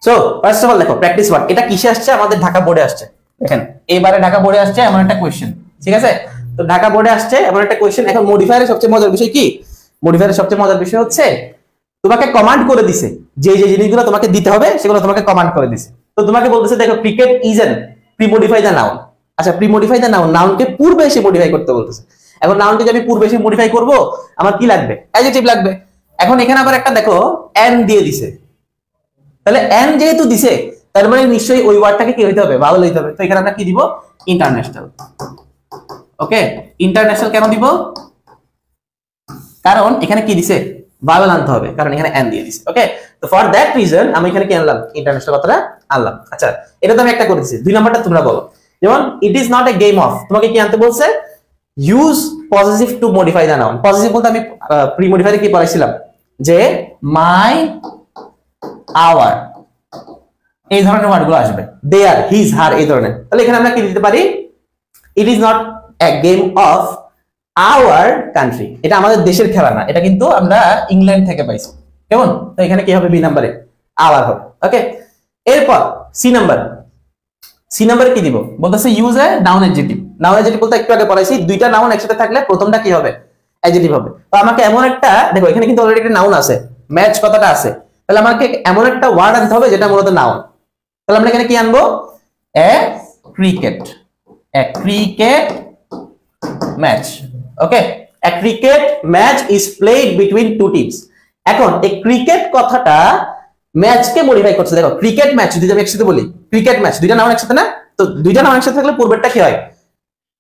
সো ফার্স্ট অফ অল দেখো প্র্যাকটিস 1, এটা কিসে আসছে, আমাদের ঢাকা বোর্ডে আসছে। দেখেন এবারে ঢাকা বোর্ডে আসছে এমন একটা কোশ্চেন, ঠিক আছে? তো ঢাকা বোর্ডে আসছে এমন একটা কোশ্চেন। এখন মডিফায়ারের সবচেয়ে মজার বিষয় কি, মডিফায়ারের সবচেয়ে মজার বিষয় হচ্ছে তোমাকে কমান্ড করে দিছে, যে যে জিনিসগুলো তোমাকে দিতে হবে সেগুলো তোমাকে কমান্ড করে দিছে। তো তোমাকে বলতেছে দেখো cricket is an pre modify the noun. আচ্ছা, প্রি মডিফাই দ্য নাউন, নাউনকে পূর্বে এসে মডিফাই করতে বলতেছে। এখন নাউনকে যদি আমি পূর্বে এসে মডিফাই করব, আমার কি লাগবে, অ্যাডজেক্টিভ লাগবে। এখন এখানে আবার একটা দেখো এন দিয়ে দিছে, তাহলে এন যেহেতু দিছে তার মানে নিশ্চয়ই ওই ওয়ার্ডটাকে কি হইতে হবে, ভাওয়েল হইতে হবে। তো এখানে আমরা কি দিব, ইন্টারন্যাশনাল। ওকে, ইন্টারন্যাশনাল কেন দিব, কারণ এখানে কি দিছে, ভাওয়েল আনতে হবে, কারণ এখানে এন দিয়ে দিছে। ওকে, তো ফর দ্যাট রিজন আমি এখানে কি আনলাম, ইন্টারন্যাশনাল কথাটা আনলাম। আচ্ছা, এটা তো আমি একটা করে দিছি। 2 নাম্বারটা তোমরা বলো, যেমন it is not a game of, তোমাকে কি আনতে বলছে, use positive to modify the noun. Positive বলতে আমি প্রি মডিফায়ারে কি পড়াইছিলাম, যে মাই, আওয়ার, এই ধরনের ওয়ার্ডগুলো আসবে, দেয়ার, হিজ, হার, এই ধরনের। তাহলে এখানে আমরা কি দিতে পারি, ইট is not a game of our country, এটা আমাদের দেশের খেলা না, এটা কিন্তু আমরা ইংল্যান্ড থেকে পাইছি। কেমন? তো এখানে কি হবে, বি নাম্বারে আওয়ার হবে। ওকে, এরপর সি নাম্বার, সি নাম্বারে কি দিব, বলতেছে use a noun adjective. Noun adjective বলতে একটু আগে পড়াইছি, দুইটা নাউন একসাথে থাকলে প্রথমটা কি হবে, অ্যাডজেক্টিভ হবে। তো আমাকে এমন একটা, দেখো এখানে কিন্তু অলরেডি একটা নাউন আছে, ম্যাচ কথাটা আছে, তাহলে আমাকে এমন একটা ওয়ার্ড আনতে হবে যেটা মূলত নাউন। তাহলে আমরা এখানে কি আনবো, a cricket, a cricket match. Okay, a cricket match is played between two teams. এখন এই ক্রিকেট কথাটা ম্যাচকে মডিফাই করছে। দেখো ক্রিকেট ম্যাচ যদি আমি একসাথে বলি, ক্রিকেট ম্যাচ, দুইটা নাউন একসাথে না, তো দুইটা নাউন একসাথে থাকলে পূর্বেরটা কি হয়,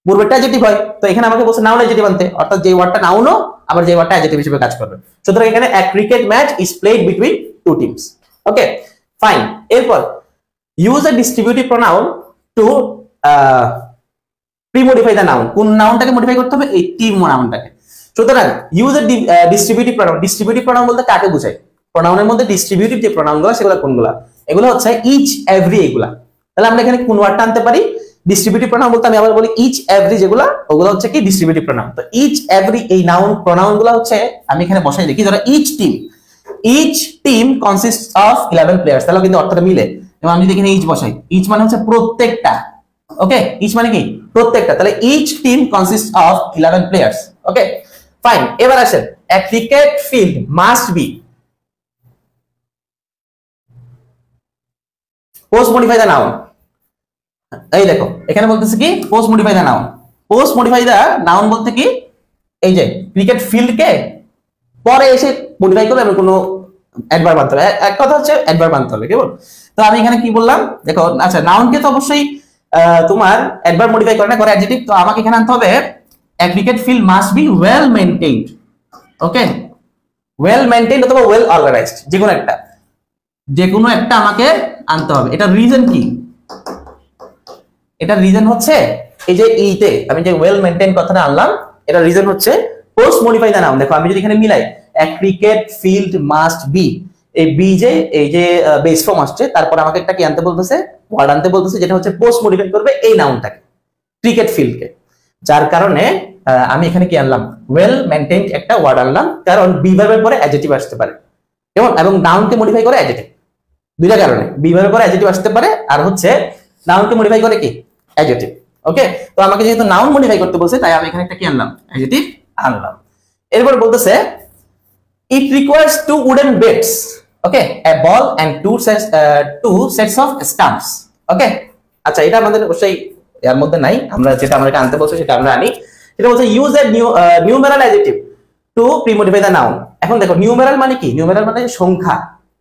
পূর্বেরটা অ্যাডজেক্টিভ হয়। তো এখানে আমাকে বলছে নাউন অ্যাডজেক্টিভ আনতে, অর্থাৎ যে ওয়ার্ডটা নাউনও আবার যে ওয়ার্ডটা অ্যাডজেক্টিভ হিসেবে কাজ করবে। সুতরাং এখানে a cricket match is played between two teams. Okay, fine. এরপর use a distributive pronoun to pre-modify the noun. কোন নাউনটাকে মডিফাই করতে হবে, এই টিম নাউনটাকে। সুতরাং use a distributive pronoun. Distributive pronoun বলতে কাকে বোঝায়, প্রোনাউনের মধ্যে ডিস্ট্রিবিউটিভ যে প্রোনাউনগুলো সেগুলো কোনগুলা, এগুলো হচ্ছে ইচ, এভরি, এগুলা। তাহলে আমরা এখানে কোন ওয়ার্ডটা আনতে পারি, ডিস্ট্রিবিউটিভ প্রোনাউন বলতে আমি আবার বলি ইচ, এভরি, যেগুলা ওগুলো হচ্ছে কি ডিস্ট্রিবিউটিভ প্রোনাউন। তো ইচ, এভরি এই নাউন প্রোনাউনগুলো হচ্ছে আমি এখানে বসাই দেখি, ধরো each team, each team consists of 11 players, তাহলে কিন্তু অর্থটা মিলে। এবং আমি যদি এখানে ইচ বসাই, ইচ মানে হচ্ছে প্রত্যেকটা। ওকে, ইচ মানে কি প্রত্যেকটা, তাহলে each team consists of 11 players. Okay, fine. এবার আসেন, a cricket field must be post modify the noun. এই দেখো এখানে বলতেছে কি post modify the noun. Post modify the noun বলতে কি, এই যে ক্রিকেট ফিল্ডকে পরে এসে মডিফাই করবে, এমন কোনো অ্যাডভার্ব আনতে হবে, এক কথা হচ্ছে অ্যাডভার্ব আনতে হবে কেবল। তো আমি এখানে কি বললাম দেখো, আচ্ছা নাউনকে তো অবশ্যই তোমার অ্যাডভার্ব মডিফাই করে না, করে অ্যাডজেক্টিভ। তো আমাকে এখানে আনতে হবে a cricket field must be well maintained। Okay, well maintained অথবা ওয়েল অর্গানাইজড, যে কোনো একটা আমাকে আনতে হবে। এটা রিজন কি? এটা রিজন হচ্ছে এই যে ইতে আমি যে ওয়েল মেইনটেইন কথাটা আনলাম, এটা রিজন হচ্ছে পোস্ট মডিফাই দ্য নাউন। দেখো আমি যদি এখানে মিলাই a cricket field must be, এই বি যে এই যে বেস ফর্ম আসছে, তারপর আমাকে একটা কি আনতে বলতেছে, ওয়ার্ড আনতে বলতেছে, যেটা হচ্ছে পোস্ট মডিফাই করবে এই নাউনটাকে, ক্রিকেট ফিল্ডকে। যার কারণে আমি এখানে কি আনলাম, ওয়েল মেইনটেইনড একটা ওয়ার্ড আনলাম, কারণ বি ভার্বের পরে অ্যাডজেক্টিভ আসতে পারে, কেমন, এবং নাউনকে মডিফাই করে অ্যাডজেক্টিভ। দুইটা কারণে বি ভার্বের পরে অ্যাডজেক্টিভ আসতে পারে, আর হচ্ছে নাউনকে মডিফাই করে কি অ্যাডজেক্টিভ। ওকে, তো আমাকে যেহেতু নাউন মডিফাই করতে বলছে, তাই আমি এখানে একটা কি আনলাম, অ্যাডজেক্টিভ আনলাম। এরপর বলতেছে it requires two wooden beds, okay, a ball and two sets of stumps। ওকে, আচ্ছা এটা আমাদের অবশ্যই এর মধ্যে নাই, আমরা যেটা আমাদেরকে আনতে বলছে সেটা আমরা আনি। সেটা বলছে use a numeral adjective to premodify the noun. এখন দেখো নিউমেরাল মানে কি, নিউমেরাল মানে সংখ্যা,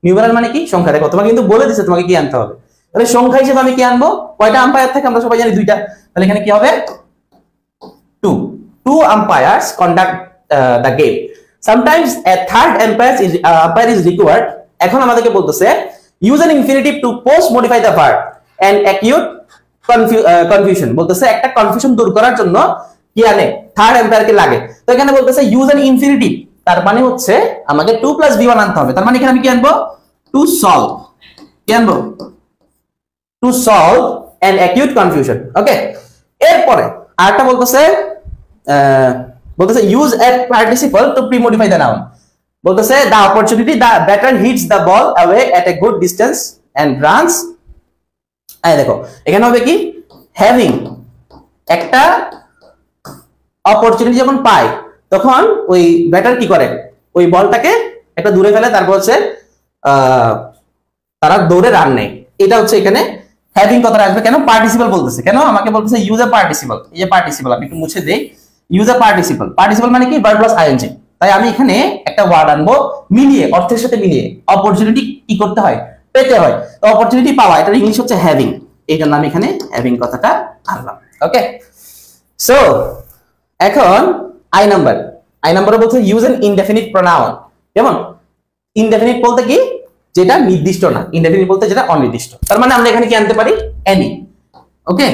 নিউমেরাল মানে কি সংখ্যা। দেখো তোমাকে কিন্তু বলে দিছে তোমাকে কি আনতে হবে, তাহলে সংখ্যা হিসেবে আমি কি আনবো, কয়টা আম্পায়ার থাকে আমরা সবাই জানি দুইটা, তাহলে এখানে কি হবে two umpires conduct the game, sometimes a third umpire is required। এখন আমাদেরকে বলতেছে use an infinitive to post modify the verb and acute confusion, বলতেছে একটা কনফিউশন দূর করার জন্য কি আনে, থার্ড এম্পায়ার কে লাগে। তো এখানে বলতেছে ইউজ অ্যান ইনফিনিটিভ, তার মানে হচ্ছে আমাকে 2 + b1 আনতে হবে। তার মানে এখানে আমি কি আনবো, টু সলভ, কি আনবো, to solve an acute confusion. Okay, এরপরে আরেকটা বলতেছে use a participle to premodify the noun. বলতেছে the opportunity the batter hits the ball away at a good distance and runs. এই দেখো এখানে হবে কি, হ্যাভিং, একটা অপরচুনিটি যখন পায় তখন ওই ব্যাটার কি করে, ওই বলটাকে একটা দূরে ফেলে, তারপর হচ্ছে তারা দৌড়ে রান নেয়। এটা হচ্ছে এখানে হ্যাভিং কথাটা আসবে। কেন পার্টিসিপল বলতেছে, কেন আমাকে বলতেছে ইউজ এ পার্টিসিপল। এই যে পার্টিসিপল আমি একটু মুছে দেই, ইউজ এ পার্টিসিপল, পার্টিসিপল মানে কি ভার্ব প্লাস আইএনজি। তাই আমি এখানে একটা ওয়ার্ড আনবো মিলিয়ে, অর্থের সাথে মিলিয়ে। অপরচুনিটি কি করতে হয়, পেতে হয়, তো অপরচুনিটি পাওয়া, এটার ইংলিশ হচ্ছে হ্যাভিং, এই জন্য আমি এখানে হ্যাভিং কথাটা আনলাম। ওকে, সো এখন আই নাম্বার বলতে ইউজ এন ইনডেফিনিট প্রোনাউন। যেমন ইনডেফিনিট বলতে কি, যেটা নির্দিষ্ট না, ইনডেফিনিট বলতে যেটা অনির্দিষ্ট। তার মানে আমরা এখানে কি আনতে পারি, এনি। ওকে,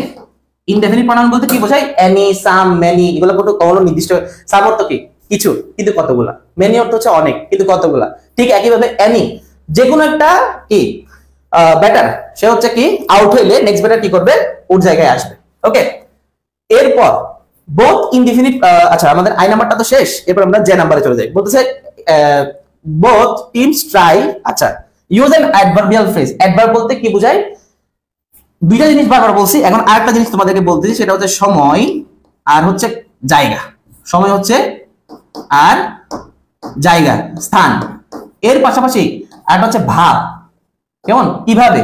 ইনডেফিনিট প্রোনাউন বলতে কি বোঝায়, এনি, সাম, মেনি, এগুলো কোনো নির্দিষ্ট। সাম অর্থ কি কিছু, কিন্তু কতগুলা। মেনি অর্থ হচ্ছে অনেক, কিন্তু কতগুলা। ঠিক একইভাবে এনি, যে কোনো একটা কি ব্যাটার, সে হচ্ছে কি আউট হইলে নেক্সট ব্যাটার কি করবে, ওর জায়গায় আসবে। ওকে, এরপর বোথ ইনডিফিনিট, আচ্ছা আমাদের আই নাম্বারটা তো শেষ, এরপর আমরা যে নাম্বারে চলে যাই। বলতেছে বোথ টিমস ট্রাই। আচ্ছা, use an adverbial phrase. Adverb বলতে কি বোঝায়, দুইটা জিনিস বারবার বলছি, এখন আরেকটা জিনিস তোমাদেরকে বলতেছি, সেটা হচ্ছে সময় আর হচ্ছে জায়গা। সময় হচ্ছে আর জায়গা, স্থান। এর পাশাপাশি আরেকটা হচ্ছে ভাব, কেমন, কিভাবে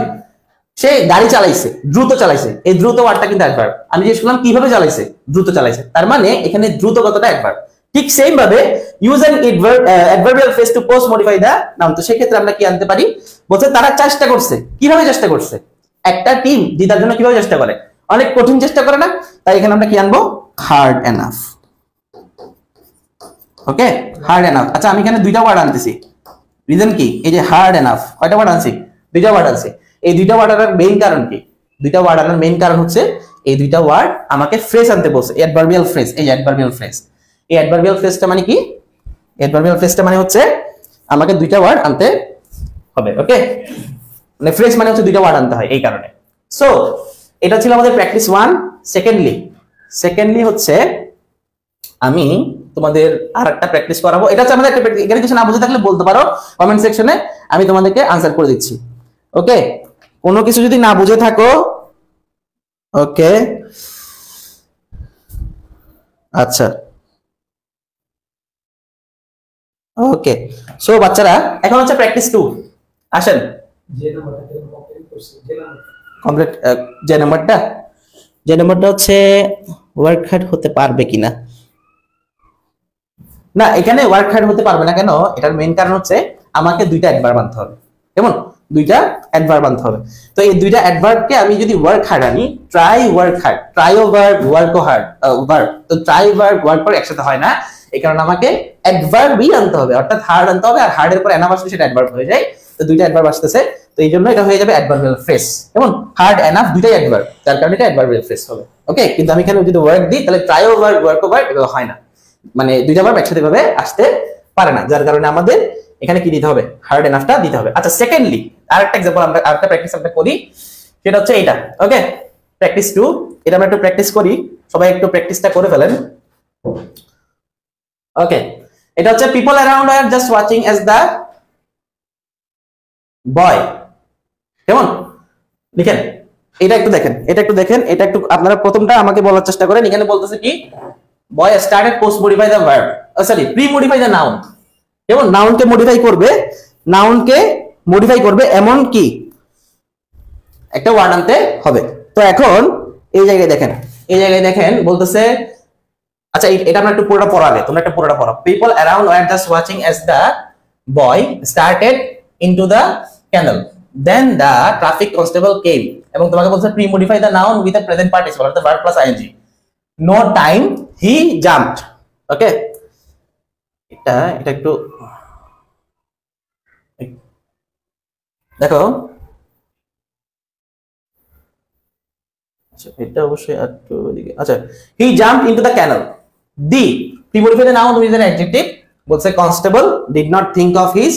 সে গাড়ি চালাইছে, দ্রুত চালাইছে, এই দ্রুত ওয়ার্ডটা কিন্তু অ্যাডভার্ব। আমি জিজ্ঞেস করলাম কিভাবে চালাইছে, দ্রুত চালাইছে, তার মানে এখানে দ্রুত কথাটা অ্যাডভার্ব। ঠিক সেম ভাবে use an adverbial phrase to post modify the noun. তো সেই ক্ষেত্রে আমরা কি আনতে পারি, বলছে তারা চেষ্টা করছে। কিভাবে চেষ্টা করছে, একটা টিম জেতার জন্য কিভাবে চেষ্টা করে, অনেক কঠিন চেষ্টা করে না, তাই এখানে আমরা কি আনবো, হার্ড এনাফ। ওকে, হার্ড এনাফ। আচ্ছা আমি এখানে দুইটা ওয়ার্ড আনতেছি, রিজন কি, এই যে হার্ড এনাফ, কয়টা ওয়ার্ড আনছি, দুইটা ওয়ার্ড আনছি। এই দুইটা ওয়ার্ড আনার মেইন কারণ কি, দুইটা ওয়ার্ড আনার মেইন কারণ হচ্ছে এই দুইটা ওয়ার্ড আমাকে ফ্রেজ আনতে বলছে, অ্যাডভার্বিয়াল ফ্রেজ। এই অ্যাডভার্বিয়াল ফ্রেজ, এই অ্যাডভার্বিয়াল ফ্রেজটা মানে কি, অ্যাডভার্বিয়াল ফ্রেজটা মানে হচ্ছে আমাকে দুইটা ওয়ার্ড আনতে হবে। ওকে, মানে ফ্রেজ মানে হচ্ছে দুইটা ওয়ার্ড আনতে হয়, এই কারণে। সো এটা ছিল আমাদের প্র্যাকটিস 1। সেকেন্ডলি হচ্ছে আমি তোমাদের আরেকটা প্র্যাকটিস করাবো। এটা হচ্ছে আমাদের একটা প্র্যাকটিস, এখানে কিছু না বুঝে থাকলে বলতে পারো কমেন্ট সেকশনে, আমি তোমাদেরকে আনসার করে দিচ্ছি। ওকে, কোনো কিছু যদি না বুঝে থাকো, ওকে আচ্ছা, ওকে। সো বাচ্চারা এখন হচ্ছে প্র্যাকটিস 2, আসেন। কমপ্লিট যে নাম্বারটা হচ্ছে ওয়ার্ক হার্ড হতে পারবে কিনা, না এখানে ওয়ার্ক হার্ড হতে পারবে না। কেন, এটার মেইন কারণ হচ্ছে আমাকে দুইটা অ্যাডভার্ব আনতে হবে, কেমন? দুইটা অ্যাডভার্ব আনতে হবে। তো এই দুইটা অ্যাডভার্বকে আমি যদি ওয়ার্ক হার্ড আনি, ট্রাই ওয়ার্ক হার্ড, ট্রাইও ভার্ব ওয়ার্কও হার্ড ভার্ব, তো ট্রাই ভার্ব ওয়ার্ক পর একসাথে হয় না, এই কারণে আমাকে অ্যাডভার্বই আনতে হবে, অর্থাৎ হার্ড আনতে হবে, আর হার্ডের পর এনাফ আসলে সেটা অ্যাডভার্ব হয়ে যায়। তো দুইটা অ্যাডভার্ব আসতেছে, তো এই জন্য এটা হয়ে যাবে অ্যাডভার্বিয়াল ফ্রেজ, কেমন? হার্ড এনাফ দুইটাই অ্যাডভার্ব, যার কারণে এটা অ্যাডভার্বিয়াল ফ্রেজ হবে। ওকে, কিন্তু আমি এখানে যদি ওয়ার্ক দিই তাহলে ট্রাইও ভার্ব ওয়ার্কও ভার্ব এগুলো হয় না, মানে দুইটা ভার্ব একসাথে ভাবে আসতে পারে না, যার কারণে আমাদের এখানে কি দিতে হবে? হার্ড এনাফটা দিতে হবে। আচ্ছা, সেকেন্ডলি আরেকটা एग्जांपल আমরা আরেকটা প্র্যাকটিস আমরা করি, সেটা হচ্ছে এইটা। ওকে, প্র্যাকটিস 2, এটা আমরা একটু প্র্যাকটিস করি, সবাই একটু প্র্যাকটিসটা করে ফেলেন। ওকে, এটা হচ্ছে পিপল अराउंड আর জাস্ট ওয়াচিং অ্যাজ দা বয়, কেমন? লিখেন, এটা একটু দেখেন, এটা একটু দেখেন, এটা একটু আপনারা প্রথমটা আমাকে বলার চেষ্টা করেন। এখানে বলতেছে কি, boy started post modify the verb, sorry pre modify the noun, যেমন নাউনকে মডিফাই করবে, নাউনকে মডিফাই করবে এমন কি একটা ওয়ার্ড আনতে হবে। তো এখন এই জায়গায় দেখেন, এই জায়গায় দেখেন বলতেছে, আচ্ছা এটা আমরা একটু পুরোটা পড়াবে, তোমরা একটা পুরোটা পড়ো। People around were just watching as the boy started into the canal, then the traffic constable came, এবং তোমাকে বলছে pre modify the noun with a present participle অর্থাৎ verb plus ING. No time he jumped. Okay, এটা একটু দেখো, আচ্ছা এটা অবশ্যই একটু দিকে, আচ্ছা he jumped into the canal, the premodify the noun with an adjective, বলছে constable did not think of his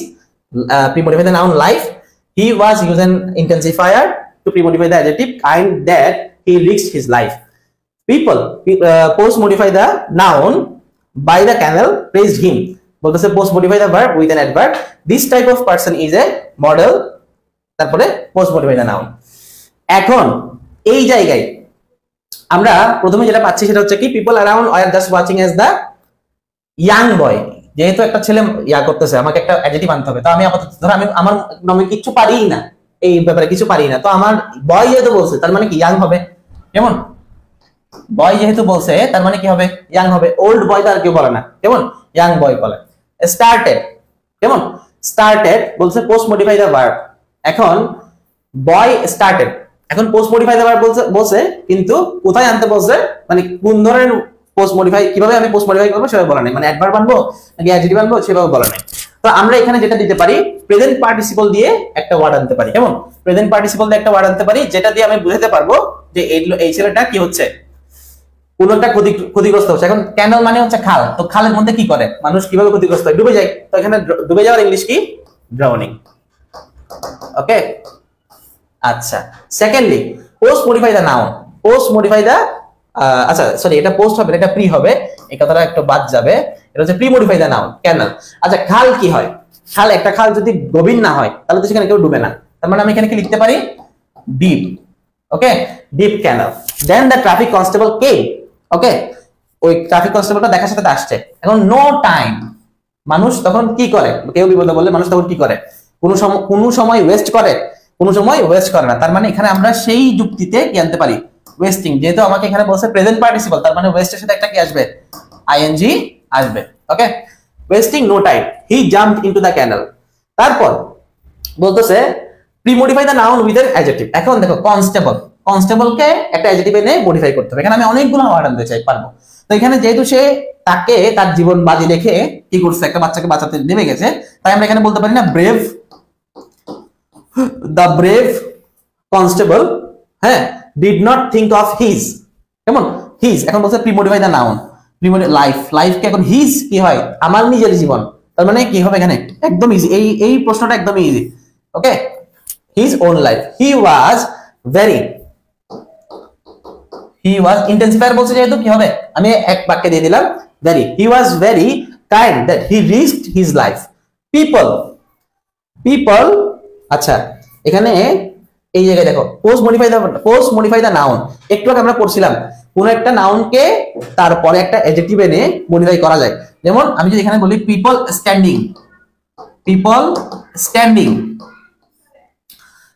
premodify the noun life, he was use an intensifier to premodify the adjective kind that he risked his life, people post modify the noun by the canal praised him, বলতেছে post modify the verb with an adverb, this type of person is a model, তারপরে post modify the noun। এখন এই জায়গায় আমরা প্রথমে যেটা পাচ্ছি সেটা হচ্ছে কি, people around are just watching as the young boy, যেহেতু একটা ছেলে ইয়া করতেছে, আমাকে একটা অ্যাডজেক্টিভ আনতে হবে, তো আমি আপাতত ধর আমি আমার নামে কিছু পারি না, এই ব্যাপারে কিছু পারি না, তো আমার বয় যেহেতু বলছে তার মানে কি ইয়াং হবে, কেমন? বয় যেহেতু বলছে তার মানে কি হবে? ইয়াং হবে। ওল্ড বয় তো আর কেউ বলে না, কেমন? ইয়াং বয় বলে। স্টার্টেড, কেমন? স্টার্টেড বলছে পোস্ট মডিফাই দা ভার্ব, এখন বয় স্টার্টেড, এখন পোস্ট মডিফাই দা ভার্ব বলছে, কিন্তু কোথায় আনতে বলছে, মানে কোন ধরনের পোস্ট মডিফাই, কিভাবে আমি পোস্ট মডিফাই করবো সেভাবে বলা নাই, মানে অ্যাডভার্ব আনবো নাকি অ্যাডজেক্টিভ আনবো সেভাবে বলা নাই। তো আমরা এখানে যেটা দিতে পারি, প্রেজেন্ট পার্টিসিপল দিয়ে একটা ওয়ার্ড আনতে পারি, কেমন? প্রেজেন্ট পার্টিসিপল দিয়ে একটা ওয়ার্ড আনতে পারি, যেটা দিয়ে আমি বুঝাতে পারবো যে এই ছেলেটা কি হচ্ছে, কোন একটা ক্ষতিগ্রস্ত হচ্ছে। এখন ক্যানেল মানে হচ্ছে খাল, তো খালের মধ্যে কি করে মানুষ, কিভাবে ক্ষতিগ্রস্ত হয়? ডুবে যায়। তো এখানে ডুবে যাওয়ার ইংলিশ কি? ড্রাউনিং। ওকে, আচ্ছা secondly post modify the noun, post modify the, আচ্ছা সরি এটা পোস্ট হবে, এটা প্রি হবে, এই কথাটা একটু বাদ যাবে, এটা হচ্ছে প্রি মডিফাই দা নাউন ক্যানেল। আচ্ছা খাল কি হয়? খাল, একটা খাল যদি গভীর না হয় তাহলে তো সেখানে কেউ ডুবে না, তার মানে আমি এখানে কি লিখতে পারি? Deep. Okay, deep canal. Then the traffic constable came. Okay, ওই ট্রাফিক কনস্টেবলটা দেখার সাথে আসছে। এখন নো টাইম, মানুষ তখন কি করে? কেউ বিপদে বললে মানুষ তখন কি করে? কোনো সময় ওয়েস্ট করে? কোনো সময় ওয়েস্ট করে না। তার মানে এখানে আমরা সেই যুক্তিতে কি আনতে পারি? ওয়েস্টিং। যেহেতু আমাকে এখানে বলছে প্রেজেন্ট পার্টিসিপল, তার মানে ওয়েস্টের সাথে একটা কি আসবে? আইএনজি আসবে। Okay, wasting no time, he jumped into the canal. তারপর বলতেছে premodify the noun with an adjective. এখন দেখো কনস্টেবল, কনস্টেবলকে একটা অ্যাডজেক্টিভ এনে মডিফাই করতে হবে। এখানে আমি অনেকগুলো ওয়ার্ড আনতে চাই, পারবো। তো এখানে যেহেতু সে তাকে তার জীবন বাজি রেখে কি করছে, একটা বাচ্চাকে বাঁচাতে নেমে গেছে, তাই আমরা এখানে বলতে পারি না ব্রেভ, দ্য ব্রেভ কনস্টেবল, হ্যাঁ, did not think of his, কেমন? হিজ, এখন বলছে premodify the noun, premodify life, লাইফকে এখন হিজ কি হয়? আমার নিজের জীবন। তার মানে কি হবে এখানে? একদম ইজি, এই প্রশ্নটা একদম easy. Okay, his own life, he was intensifier বলছে যেহেতু কি হবে, আমি এক বাক্যে দিয়ে দিলাম very, he was very kind that he risked his life, people, আচ্ছা এখানে এই জায়গায় দেখো পোস্ট মডিফাই দা নাউন, একটু আগে আমরা পড়ছিলাম কোন একটা নাউনকে তারপরে একটা অ্যাডজেক্টিভ এনে মডিফাই করা যায়। যেমন আমি যদি এখানে বলি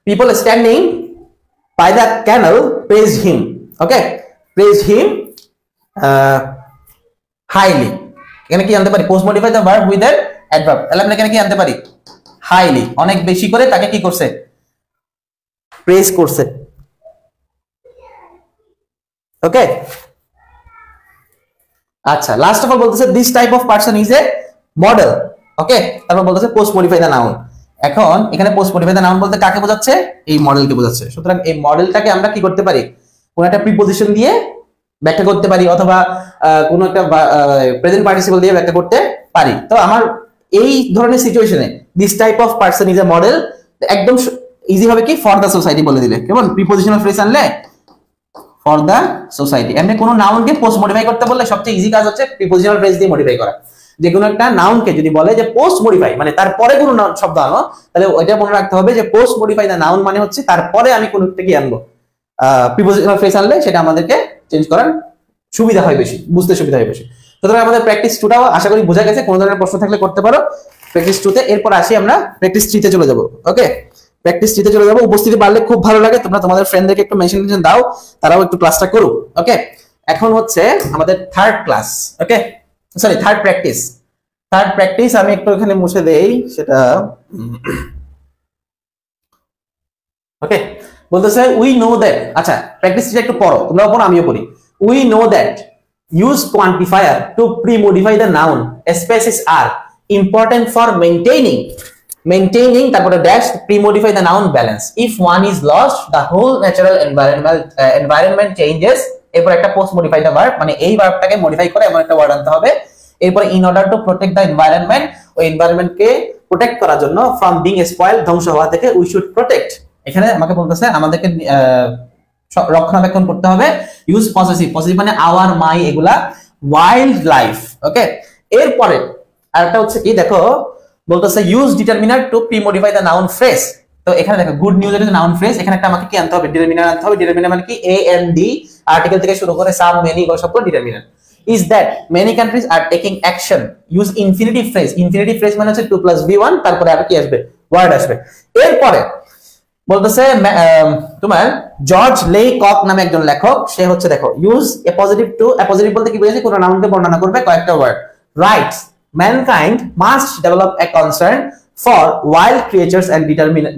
people standing by the canal praised him. Okay, praised him highly, এখানে কি আনতে পারি? Post modify the verb with an adverb. তাহলে আমরা এখানে কি আনতে পারি? হাইলি, অনেক বেশি করে তাকে কি করছে, প্রেজ করছে। ওকে, আচ্ছা লাস্ট অফ অল বলতেছে this type of person is a model. Okay, তারপর বলতেছে পোস্ট মডিফাই দ্য নাউন। এখন এখানে পোস্ট মডিফাই দ্য নাউন বলতে কাকে বোঝাচ্ছে, এই মডেলকে বোঝাচ্ছে। সুতরাং এই মডেলটাকে আমরা কি করতে পারি, কোন একটা প্রিপজিশন দিয়ে ব্যাখ্যা করতে পারি, অথবা কোন একটা প্রেজেন্ট পার্টিসিপল দিয়ে ব্যাখ্যা করতে পারি। তো আমার এই ধরনের সিচুয়েশনে this type of person is a model একদম ইজি হবে কি, ফর দ্য সোসাইটি বলে দিলে, কেমন প্রিপজিশনাল ফ্রেজ আনলে ফর দ্য সোসাইটি। এমনি কোনো নাউনকে পোস্ট মডিফাই করতে বললে সবচেয়ে ইজি কাজ হচ্ছে প্রিপজিশনাল ফ্রেজ দিয়ে মডিফাই করা। যে কোনো একটা নাউনকে যদি বলে যে পোস্ট মডিফাই, মানে তারপরে কোনো শব্দ আনো, তাহলে ওইটা মনে রাখতে হবে যে পোস্ট মডিফাই দ্য নাউন মানে হচ্ছে তারপরে আমি কোনো একটা কি আনবো, প্রিপজিশনাল ফ্রেজ আনলে সেটা আমাদেরকে চেঞ্জ করার সুবিধা হয় বেশি, বুঝতে সুবিধা হয় বেশি। সুতরাং আমাদের প্র্যাকটিস 2টাও আশা করি বোঝা গেছে। কোনো ধরনের প্রশ্ন থাকলে করতে পারো প্র্যাকটিস 2তে। এরপর আসি আমরা প্র্যাকটিস 3তে চলে যাব। ওকে, প্র্যাকটিস 3তে চলে যাব। উপস্থিতি বাড়লে খুব ভালো লাগে, তোমরা তোমাদের ফ্রেন্ডদেরকে একটু মেনশন দাও, তারাও একটু ক্লাসটা করুক। ওকে, এখন হচ্ছে আমাদের third class. Okay, sorry third practice. Third practice আমি একটু এখানে মুছে দেই সেটা। ওকে, বলতেছে উই নো দ্যাট, আচ্ছা প্র্যাকটিসটা একটু পড়ো, তোমরাও পড়ো আমিও পড়ি। We know that use quantifier to pre-modify the noun species are important for maintaining তারপরে ড্যাশ pre-modify the noun balance. If one is lost, the whole natural environment changes. এরপর একটা post modify the verb, মানে এই ভার্বটাকে modify করে এমন একটা word আনতে হবে। এরপর in order to protect the environment, ওই এনভায়রনমেন্ট কে প্রোটেক্ট করার জন্য from being spoiled, ধ্বংস হওয়া থেকে we should protect, এখানে আমাকে বলতেছে আমাদেরকে রক্ষণাবেক্ষণ করতে হবে। ইউজ পসেসিভ, পসেসিভ মানে our, my, এগুলা ওয়াইল্ড লাইফ। ওকে, এরপরে আরেকটা হচ্ছে কি দেখো, বলতেছে use determiner to pre-modify the noun phrase. তো এখানে দেখো গুড নিউজ এর নাউন ফ্রেজ, এখানে একটা আমাকে কি আনতে হবে, ডিটারমিনার আনতে হবে। ডিটারমিনার মানে কি, এ এন ডি, আর্টিকেল থেকে শুরু করে সাম, মেনি, সবগুলো determiner. Is that many countries are taking action. Use infinitive phrase. Infinitive phrase মানে হচ্ছে 2 + v1, তারপরে আর কি আসবে, ওয়ার্ড আসবে। এরপরে বলতেছে তোমার জর্জ লে কক নামে একজন লেখক, সে হচ্ছে দেখো use a positive to, a positive বলতে কি বোঝাচ্ছে, কোন নাউনকে বর্ণনা করবে কয়েকটা word. Rights mankind must develop a concern for wild creatures and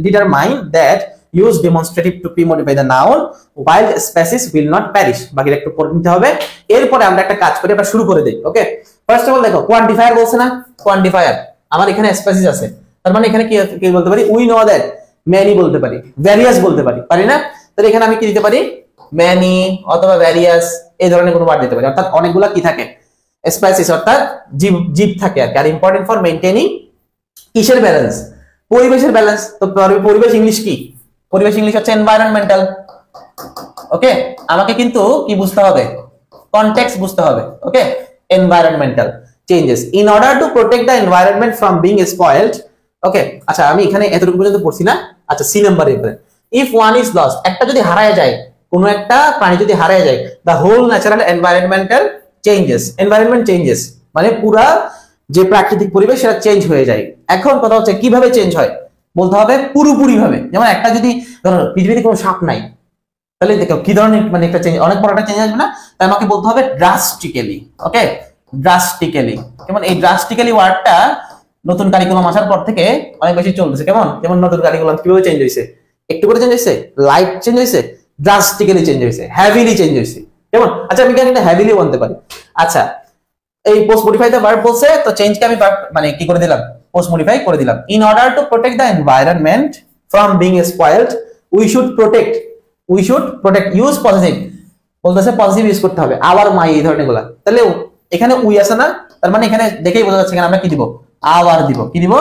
determine that use demonstrative to pre-modify the noun, wild species will not perish। বাকিটা একটু পড়ে নিতে হবে। এরপরে আমরা একটা কাজ করি, আমরা শুরু করে দেই। ওকে, ফার্স্ট অফ অল দেখো কোয়ান্টিফায়ার বলছে না, কোয়ান্টিফায়ার আমার এখানে স্পেসিস আছে, তার মানে এখানে কি বলতে পারি, উই নো দ্যাট, many বলতে পারি, ভ্যারিয়াস বলতে পারি না? তাহলে এখানে আমি কি দিতে পারি, many অথবা ভ্যারিয়াস, এই ধরনের কোনো ওয়ার্ড দিতে পারি। অর্থাৎ অনেকগুলা কি থাকে, স্পাইসিস, অর্থাৎ জীব থাকে আর কি। আর ইম্পর্টেন্ট ফর মেইনটেইনিং কিসের ব্যালেন্স, পরিবেশের ব্যালেন্স। তো পরিবেশ ইংলিশ কি, পরিবেশ ইংলিশ হচ্ছে এনভায়রনমেন্টাল। ওকে, আমাকে কিন্তু কি বুঝতে হবে, কনটেক্সট বুঝতে হবে। Okay, environmental changes in order to protect the environment from being spoiled. Okay, আচ্ছা আমি এখানে এতটুকু পর্যন্ত পড়ছি না। আচ্ছা C number, if one is lost, একটা যদি হারায় যায়, কোনো একটা প্রাণী যদি হারায় যায়, the whole natural environmental changes, environment changes মানে পুরা যে প্রাকৃতিক পরিবেশ সেটা চেঞ্জ হয়ে যায়। এখন কথা হচ্ছে কিভাবে চেঞ্জ হয়, বলতে হবে পুরোপুরি ভাবে। যেমন একটা যদি ধরো পৃথিবীতে কোনো সাপ নাই, তাহলে দেখো কি ধরনের মানে একটা চেঞ্জ, অনেক বড় একটা চেঞ্জ আসবে না? তাই আমাকে বলতে হবে ড্রাস্টিক্যালি। ওকে, ড্রাস্টিক্যালি। যেমন এই ড্রাস্টিক্যালি ওয়ার্ডটা নতুন কারিকুলাম আসার পর থেকে অনেক বেশি চলতেছে। কেমন, যেমন নতুন কারিকুলাম কিভাবে চেঞ্জ হয়েছে, একটু করে চেঞ্জ হয়েছে, লাইট চেঞ্জ হয়েছে, ড্রাস্টিক্যালি চেঞ্জ হয়েছে, হেভিলি চেঞ্জ হয়েছে। কেমন, আচ্ছা আমি এখানে হেভিলি বলতে পারি। আচ্ছা এই পোস্ট মডিফাই দ্য ভার্ব বলছে, তো চেঞ্জকে আমি মানে কি করে দিলাম, পোস্ট মডিফাই করে দিলাম। In order to protect the environment from being spoiled, we should protect, use positive, বলতেছে পজিটিভ ইউজ করতে হবে, আওয়ার, মাই, এই ধরনের গুলা। তাহলে এখানে উই আছে না, তার মানে এখানে দেখেই বোঝা যাচ্ছে এখানে আমরা কি দিব, আওয়ার দিব। কি দিব,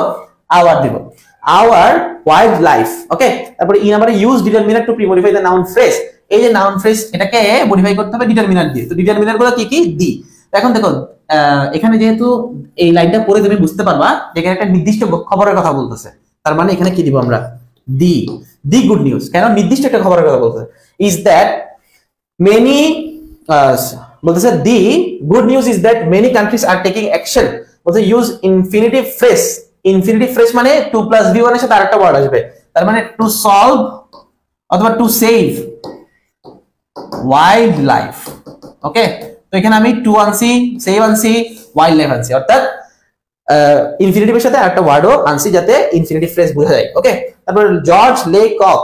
আওয়ার দিব, আওয়ার ওয়াইল্ড লাইফ। ওকে, তারপরে ই নাম্বারে use determiner to pre-modify the noun phrase. এই যে নাউন ফ্রেজ এটাকে মডিফাই করতে হবে ডিটারমিনার দিয়ে। তো ডিটারমিনার গুলো কি কি, দি। এখন দেখো এখানে যেহেতু এই লাইনটা পড়ে তুমি বুঝতে পারবা যে এখানে একটা নির্দিষ্ট খবরের কথা বলতেছে, তার মানে এখানে কি দিব আমরা, দি গুড নিউজ। কেন, নির্দিষ্ট একটা খবরের কথা বলতেছে। ইজ দ্যাট মেনি, বলতেছে the good news is that many countries are taking action. বলতে use infinitive phrase. Infinitive phrase মানে 2 + v1 এর সাথে আরেকটা ওয়ার্ড আসবে, তার মানে টু সলভ অথবা টু সেভ ওয়াইল্ড লাইফ। ওকে, তো এখানে আমি টু আনছি, সেভ আনছি, ওয়াইল্ড লাইফ আনছি। অর্থাৎ ইনফিনিটিভের সাথে একটা ওয়ার্ডও আনছি যাতে ইনফিনিটিভ ফ্রেজ বোঝা যায়। ওকে, তারপর জর্জ লে কক,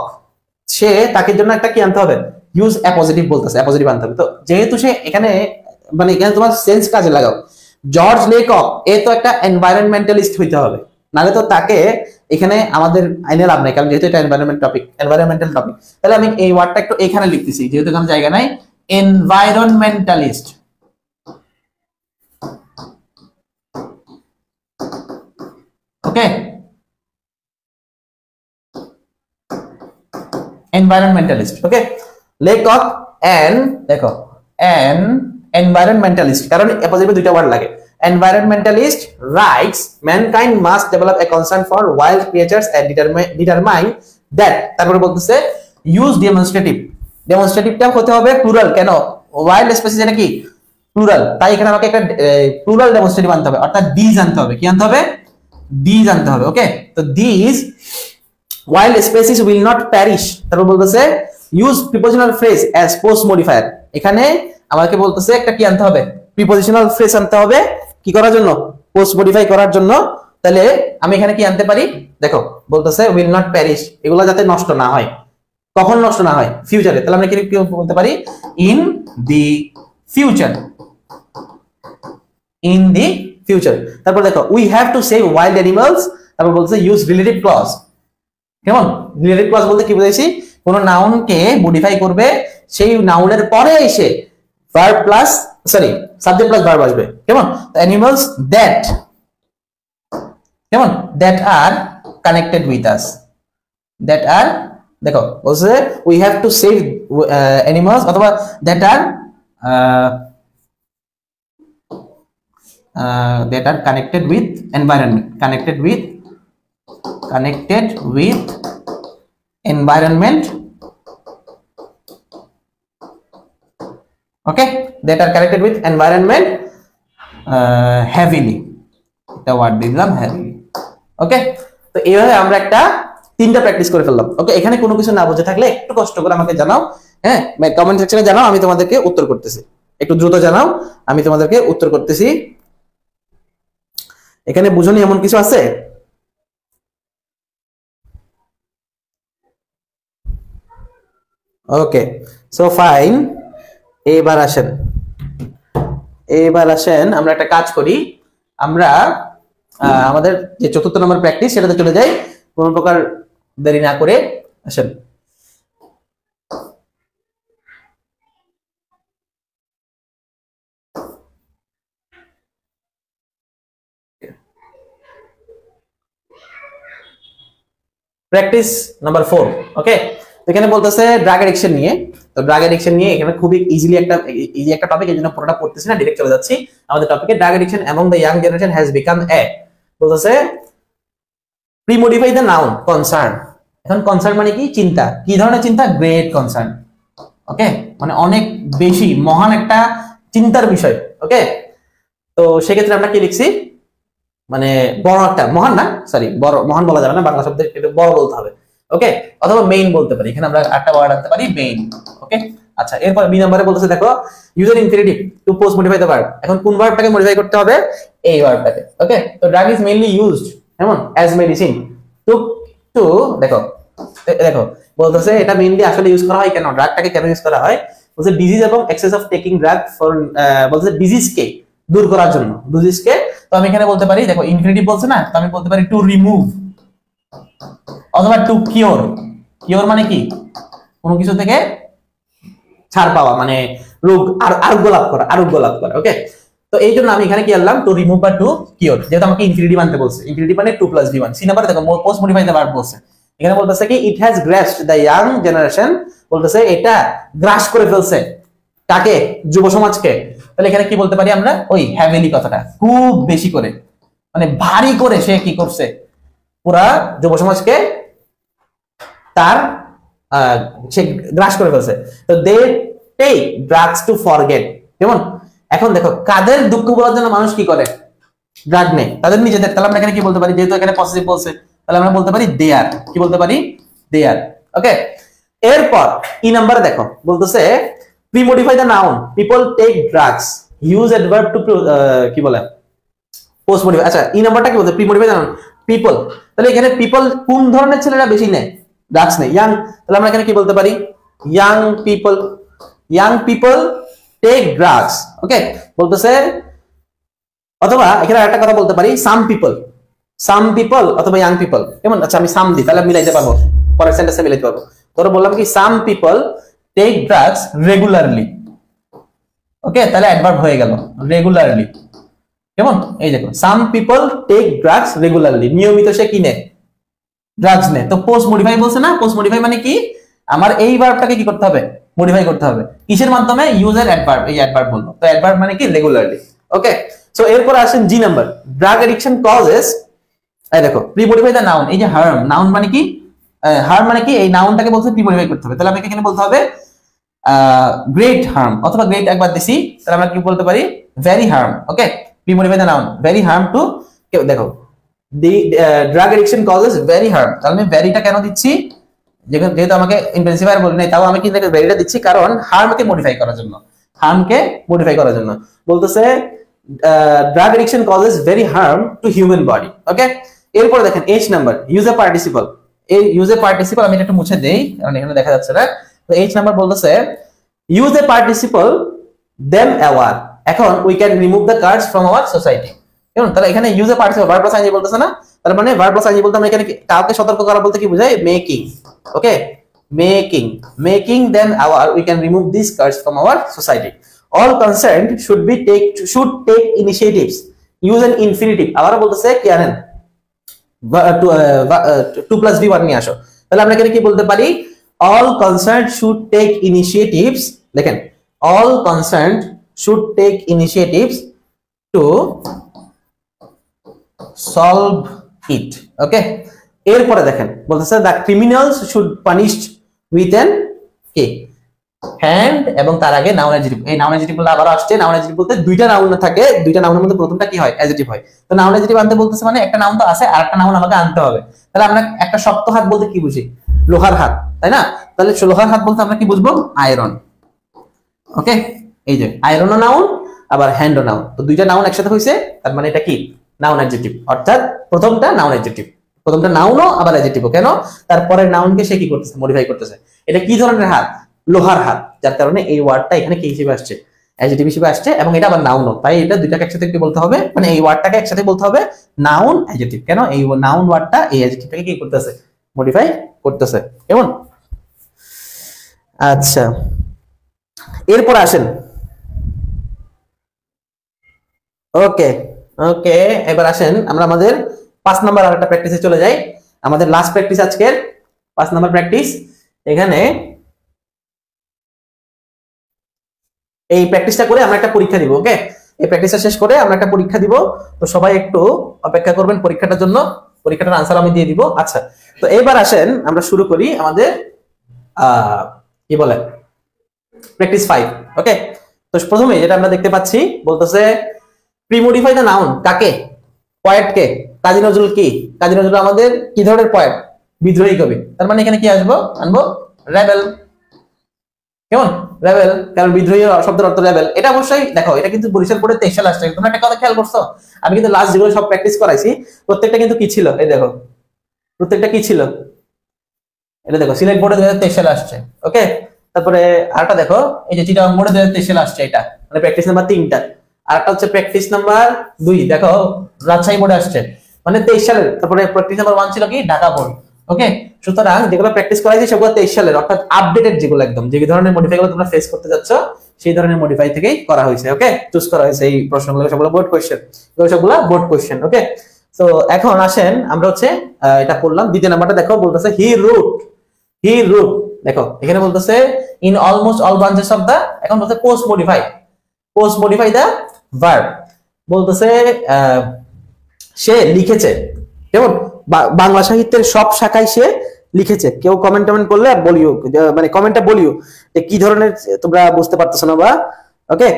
সে তাকে জন্য একটা কি আনতে হবে, ইউজ অ্যাপোজিটিভ বলতেছে, অ্যাপোজিটিভ আনতে হবে। তো যেহেতু সে এখানে মানে এখানে তোমার সেন্স কাজে লাগাও, জর্জ লে কক এ তো একটা এনভায়রনমেন্টালিস্ট হইতে হবে, নাহলে তো তাকে এখানে আমাদের আইনে লাভ নাই, কারণ যেহেতু এটা এনভায়রনমেন্টাল টপিক। তাহলে আমি এই ওয়ার্ডটা একটু এখানে লিখতেছি, যেহেতু এখানে জায়গা নাই, এনভায়রনমেন্টালিস্ট। Okay, environmentalist. ওকে, লেকক এন্ড দেখো এন এনভায়রনমেন্টালিস্ট, কারণ অপোজিটে দুইটা ওয়ার্ড লাগে। Environmentalist writes mankind must develop a concern for wild creatures and determine that, তারপরে বলতেছে ইউজ ডেমনস্ট্রেটিভ, ডেমনস্ট্রেটিভটা হতে হবে প্লুরাল, কেন ওয়াইল্ড স্পেসিস এটা কি প্লুরাল, তাই এখানে আমাকে একটা প্লুরাল ডেমনস্ট্রেটিভ আনতে হবে, অর্থাৎ ডিজ আনতে হবে। কি আনতে হবে? ডিজ আনতে হবে। ওকে, তো ডিজ wild species will not perish, তারপর বলতেছে use prepositional phrase as post modifier, এখানে আমাকে বলতেছে একটা কি আনতে হবে, প্রিপোজিশনাল ফ্রেজ আনতে হবে, কি করার জন্য, পোস্ট মডিফাই করার জন্য। তাহলে আমি এখানে কি আনতে পারি, দেখো বলতেছে উইল নট প্যারিশ, এগুলো যাতে নষ্ট না হয়, কখন নষ্ট না হয়, ফিউচারে। তাহলে আমরা কি বলতে পারি, in the future, in the future. তারপর দেখো we have to save wild animals, তারপর বলতেছে ইউজ রিলেটিভ ক্লজ। কেমন রিলেটিভ ক্লজ বলতে কি বুঝাইছি, কোন নাউনকে মডিফাই করবে, সেই নাউনের পরে এসে verb plus sorry subject plus verb আসবে। কেমন অ্যানিমালস দ্যাট, কেমন that are connected with us, that are দেখো বলছে we have to save animals অথবা that are connected with environment, connected with environment, okay, that are connected with environment heavily, এটা word দিলাম heavily। ওকে, তো এইভাবে আমরা একটা তিনটা প্র্যাকটিস করে ফেললাম। ওকে, এখানে কোনো কিছু না বুঝে থাকলে একটু কষ্ট করে আমাকে জানাও, হ্যাঁ কমেন্ট সেকশনে জানাও, আমি তোমাদেরকে উত্তর করতেছি, একটু দ্রুত জানাও, আমি তোমাদেরকে উত্তর করতেছি। এখানে বুঝনি এমন কিছু আছে? ওকে, সো ফাইন, এবার আসেন আমরা একটা কাজ করি, আমরা আমাদের যে চতুর্থ নম্বর প্র্যাকটিস সেটাতে চলে যাই, কোনো প্রকার দেরি না করে আসেন। Practice number 4। ওকে, এখানে বলতেছে ড্রাগ এডিকশন নিয়ে। তো ড্রাগ এডিকশন নিয়ে এখানে খুবই ইজি একটা টপিক, এই জন্য পুরোটা পড়তেছি না, ডাইরেক্ট চলে যাচ্ছি আমাদের টপিকে। Drug addiction among the young generation has become a, বলতেছে প্রিমডিফাই দ্য নাউন কনসার্ন। এখন কনসার্ন মানে কি, চিন্তা, কি ধরনের চিন্তা, গ্রেট কনসার্ন। ওকে, মানে অনেক বেশি মহান একটা চিন্তার বিষয়। ওকে, তো সেক্ষেত্রে আমরা কি লিখছি, মানে বড় একটা, মহান না সরি বড়, মহান বলা যাবে না, বাংলা শব্দে বড় বলতে হবে। ওকে, অথবা মেইন বলতে পারি, এখানে আমরা একটা ওয়ার্ড আনতে পারি মেইন। ওকে, আচ্ছা এরপর বি নাম্বারে বলতেছে দেখো use an infinitive to post modify the verb. এখন কোন ভার্বটাকে মডিফাই করতে হবে, এই ভার্বটাকে। ওকে, তো ড্রাগ ইজ মেইনলি ইউজড যেমন অ্যাজ মেডিসিন টু টু দেখো বলতেছে এটা মেইনলি আসলে ইউজ করা হয় কেন, ড্রাগটাকে কেন ইউজ করা হয়, বলছে ডিজিজ এবং access of taking drug for, বলছে ডিজিজকে দূর করার জন্য, ডিজিজকে। তো আমি এখানে বলতে পারি দেখো ইনফিনিটিভ বলছে না, তো আমি বলতে পারি টু রিমুভ অথবা টু কিওর। কিওর মানে কি, কোনো কিছু থেকে ছাড় পাওয়া, মানে রোগ আরোগ্য লাভ করা। ওকে, তো এই জন্য আমি এখানে কি আনলাম, টু রিমুভ বা টু কিওর, যেহেতু আমাকে ইনফিনিটিভ আনতে বলছে, ইনফিনিটিভ মানে 2 + v1। সি নাম্বার দেখো পোস্ট মডিফাই দ্য ভার্ব বলছে, এখানে বলতেছে কি it has grasped the young generation, বলতেছে এটা গ্রাস করে ফেলছে কাকে, যুব সমাজকে। তাহলে এখানে কি বলতে পারি আমরা, ওই হ্যাভিলি কথাটা, খুব বেশি করে, মানে ভারী করে সে কি করছে, পুরা যুব সমাজকে তার সে গ্রাস করে ফেলছে। তো they take drugs to forget. যেমন এখন দেখো কাদের দুঃখ বলার জন্য মানুষ কি করে, ড্রাগ নেয়, তাদের নিজেদের। তাহলে আমরা এখানে কি বলতে পারি, যেহেতু এখানে পজিটিভ বলছে, তাহলে আমরা বলতে পারি দে আর, কি বলতে পারি, দে আর। ওকে, এরপর ই নাম্বারে দেখো বলতেছে premodify the noun people take drugs, use adverb to কি বলে পোস্ট মডিফাই। আচ্ছা ই নাম্বারটা কি বলতে প্রি মডিফাই জানেন পিপল, তাহলে এখানে পিপল কোন ধরনের ছেলেরা বেশি নেয়, ড্রাগস নেয়, ইয়াং, তাহলে আমরা এখানে কি বলতে পারি young people, young people take drugs. Okay বলতেছে, অথবা এখানে আরেকটা কথা বলতে পারি সাম পিপল অথবা ইয়াং পিপল, কেমন? আচ্ছা আমি সাম দিই তাহলে মিলাইতে পারবো, পরের সেন্টেন্সে মিলাইতে পারবো। তোরা বললাম কি some people take drugs regularly. Okay তাহলে অ্যাডভার্ব হয়ে গেল রেগুলারলি, কেমন? এই দেখো some people take drugs regularly, নিয়মিত সে কি নেয়, ড্রাগস নেয়। তো পোস্ট মডিফাই বলছে না, পোস্ট মডিফাই মানে কি আমার এই ভার্বটাকে কি করতে হবে, মডিফাই করতে হবে, কিসের মাধ্যমে, ইউজের অ্যাডভার্ব, এই অ্যাডভার্ব বলবো। তো অ্যাডভার্ব মানে কি রেগুলারলি। ওকে সো এরপর আসেন G number, drug addiction causes, এই দেখো প্রি মডিফাই দ্য নাউন, এই যে হার্ম, নাউন মানে কি, হার্ম মানে কি, এই নাউনটাকে বলতে প্রি মডিফাই করতে হবে। তাহলে আমাকে এখানে বলতে হবে গ্রেট হার্ম, অথবা গ্রেট একবার দিছি তাহলে আমরা কি বলতে পারি very harm. Okay pre modify the noun very harm to, দেখো the drug addiction causes very harm, তাহলে আমি ভেরিটা কেন দিচ্ছি, যেহেতু আমাকে ইন্টেন্সিফায়ার বলি নাই তাও আমি কিন্তু ভেরিটা দিচ্ছি কারণ হার্মকে মডিফাই করার জন্য, হার্মকে মডিফাই করার জন্য। বলতেছে drug addiction causes very harm to human body. Okay এরপর দেখেন এইচ নাম্বার, ইউজে পার্টিসিপল, এই ইউজে পার্টিসিপল আমি একটু মুছে দেই কারণ এখানে দেখা যাচ্ছে না। তো এইচ নাম্বার বলতেছে ইউজে পার্টিসিপল দেম অ্যাওয়ার, এখন we can remove the cards from our society, কেমন? তাহলে এখানে ইউজে পার্টিসিপল ভার্ব প্লাস আইএনজি বলতেছে না, তার মানে ভার্ব প্লাস আইএনজি বলতে আমরা এখানে কাউকে সতর্ক করা বলতে কি বোঝায়, making. Okay making them aware we can remove this cards from our society. All concerned should take initiatives, use an infinitive, আবার বলতেছে কি আনেন 2+v1 নিয়ে আসো। তাহলে আমরা এখানে কি বলতে পারি all concerned should take initiatives, দেখেন all concerned should take initiatives to solve it. ওকে এরপরে দেখেন বলতেছে the criminals should punished with an কি হ্যান্ড, এবং তার আগে নাউন অ্যাডজেক্টিভ, এই নাউন অ্যাডজেক্টিভ বলতে আবার আসছে, নাউন অ্যাডজেক্টিভ বলতে দুইটা নাউন থাকে, দুইটা নাউনের মধ্যে প্রথমটা কি হয়, অ্যাডজেক্টিভ হয়। তো নাউন অ্যাডজেক্টিভ আনতে বলতেছে মানে একটা নাউন তো আছে আর একটা নাউন আমাকে আনতে হবে। তাহলে আমরা একটা শক্ত হাত বলতে কি বুঝি, লোহার হাত, তাই না? তাহলে লোহার হাত বলতে আমরা কি বুঝবো, আয়রন। ওকে এই যে আয়রনও নাউন আবার হ্যান্ডও নাউন, তো দুইটা নাউন একসাথে হইছে, তার মানে এটা কি নাউন অ্যাডজেক্টিভ, অর্থাৎ প্রথমটা নাউন অ্যাডজেক্টিভ, প্রথমটা নাউনও আবার অ্যাডজেক্টিভও। কেন? তারপরে নাউনকে সে কি করতেছে, মডিফাই করতেছে। এটা কি ধরনের হাত, লোহার হাত, যার কারণে এই ওয়ার্ডটা এখানে কি হিসেবে আসছে, অ্যাডজেক্টিভ হিসেবে আসছে, এবং এটা আবার নাউনও, তাই এটা দুইটাকে একসাথে কি বলতে হবে, মানে এই ওয়ার্ডটাকে একসাথে বলতে হবে নাউন অ্যাডজেক্টিভ। কেন? এই নাউন ওয়ার্ডটা এই অ্যাডজেক্টিভটাকে কি করতেছে, মডিফাই করতেছে, কেমন? আচ্ছা এরপর আসেন, ওকে ওকে এবার আসেন আমরা আমাদের 5 নাম্বার আরেকটা প্র্যাকটিসে চলে যাই। আমাদের লাস্ট প্র্যাকটিস আজকের 5 নাম্বার প্র্যাকটিস। এখানে এই প্র্যাকটিসটা করে আমরা একটা পরীক্ষা দিব। ওকে এই প্র্যাকটিসটা শেষ করে আমরা একটা পরীক্ষা দিব, তো সবাই একটু অপেক্ষা করবেন পরীক্ষাটার জন্য, পরীক্ষাটার আনসার আমি দিয়ে দিব। আচ্ছা তো এবার আসেন আমরা শুরু করি আমাদের কি বলে প্র্যাকটিস 5। ওকে তো প্রথমে যেটা আমরা দেখতে পাচ্ছি বলতেছে প্রিমডিফাই দ্য নাউন, কাকে, পয়েট কে, কাজী নজরুল। কি কাজী নজরুল আমাদের কি ধরনের পয়েট, বিদ্রোহী কবি, তার মানে এখানে কি আসবো, আনবো রেবেল, কেমন? রেবেল, কারণ বিদ্রোহী শব্দের অর্থ রেবেল। এটা অবশ্যই দেখো এটা কিন্তু বরিশাল বোর্ডে 23 সালে আসছে। তোমরা একটা কথা খেয়াল করছো, আমি কিন্তু লাস্ট যেগুলো সব প্র্যাকটিস করাইছি প্রত্যেকটা কিন্তু কি ছিল, এই দেখো প্রত্যেকটা কি ছিল, এটা দেখো সিলেট বোর্ডে 2023 সালে আসছে। ওকে তারপরে আরেকটা দেখো এই যে চিটাগাং বোর্ডে 2023 সালে আসছে, এটা মানে প্র্যাকটিস নাম্বার 3টা। আরেকটা হচ্ছে প্র্যাকটিস নাম্বার 2, দেখো রাজশাহী বোর্ডে আসছে মানে 23 সালের। তারপরে প্র্যাকটিস নাম্বার 1 ছিল কি ঢাকা বোর্ড। ওকে সুতরাং যেগুলো প্র্যাকটিস করাইছি সেগুলো 23 সালের, অর্থাৎ আপডেটেড যেগুলো একদম যে ধরনের মডিফাই গুলো তোমরা ফেস করতে যাচ্ছ সেই ধরনের মডিফাই থেকেই করা হয়েছে। ওকে চুজ করা হয়েছে এই প্রশ্নগুলো, সবগুলো বোর্ড কোশ্চেন, সবগুলো বোর্ড কোশ্চেন। ওকে তো এখন আসেন আমরা হচ্ছে এটা পড়লাম। দ্বিতীয় নাম্বারটা দেখো বলতেছে হি রুট, দেখো এখানে বলতেছে in almost all branches of the, এখন বলতে পোস্ট মডিফাই দা ভার্ব, বলতেছে সে লিখেছে, কেমন? বাংলা সাহিত্যের সব শাখায় সে লিখেছে। কেউ কমেন্ট করলে বলিও, মানে কমেন্টটা বলিও যে কি ধরনের তোমরা বুঝতে পারতেছো না বা। ওকে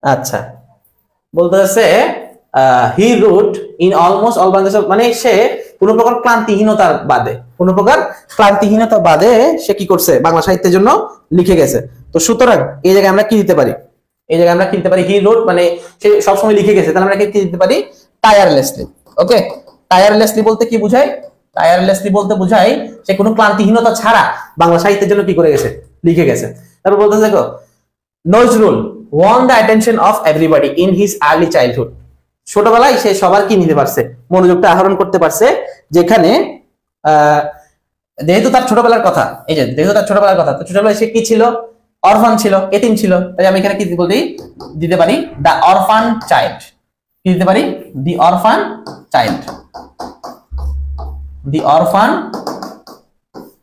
আচ্ছা বলতেছে he wrote in almost all branches, মানে সে কোন প্রকার ক্লান্তিহীনতা বাদে সে কি করছে, বাংলা সাহিত্যের জন্য লিখে গেছে। তো সুতরাং এই জায়গায় আমরা কি দিতে পারি, এই জায়গায় আমরা কি দিতে পারি, হি রোড মানে সে সবসময় লিখে গেছে, তাহলে আমরা কি দিতে পারি, টায়ারলেসলি। ওকে, টায়ারলেসলি বলতে কি বোঝায়, টায়ারলেসলি বলতে বোঝায় সে কোনো ক্লান্তিহীনতা ছাড়া বাংলা সাহিত্যের জন্য কি করে গেছে, লিখে গেছে। তারপর বলতে দেখো Nazrul won the attention of everybody in his early childhood, ছোটবেলায় সে সবার কি নিতে পারছে, মনোযোগটা আহরণ করতে পারছে, যেখানে যেহেতু তার ছোটবেলার কথা, এই যে যেহেতু তার ছোটবেলার কথা, তো ছোটবেলায় সে কি ছিল, অরফান ছিল, এতিম ছিল, তাই আমি এখানে কি দিতে পারি, দ্য অরফান চাইল্ড, কি দিতে পারি, দি অরফান চাইল্ড, দি অরফান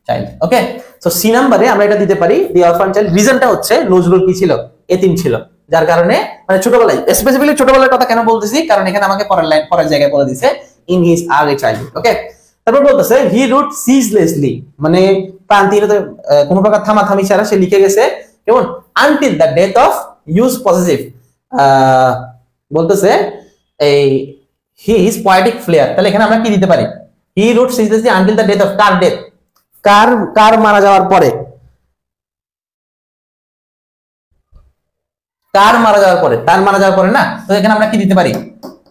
চাইল্ড। ওকে, সো সি নাম্বারে আমরা এটা দিতে পারি, দি অরফান চাইল্ড। রিজনটা হচ্ছে নজরুল কি ছিল, এতিম ছিল, যার কারণে মানে ছোটবেলায়, স্পেসিফিক্যালি ছোটবেলার কথা কেন বলতেছি, কারণ এখানে আমাকে পরের জায়গায় বলে দিছে ইন হিজ আর্লি চাইল্ডহুড। ওকে, তারপর বলতেছে হি রুট সিজলেসলি, মানে ক্লান্তিহীনতা কোনো প্রকার থামাথামি ছাড়া সে লিখে গেছে, কেমন, until the death of use positive, বলতেছে এই হিজ পোয়েটিক ফ্লেয়ার। তাহলে এখানে আমরা কি দিতে পারি, he wrote ceaselessly until the death of, কার ডেথ, কার মারা যাওয়ার পরে, কার মারা যাওয়ার পরে, তার মারা যাওয়ার পরে না, তো এখানে আমরা কি দিতে পারি,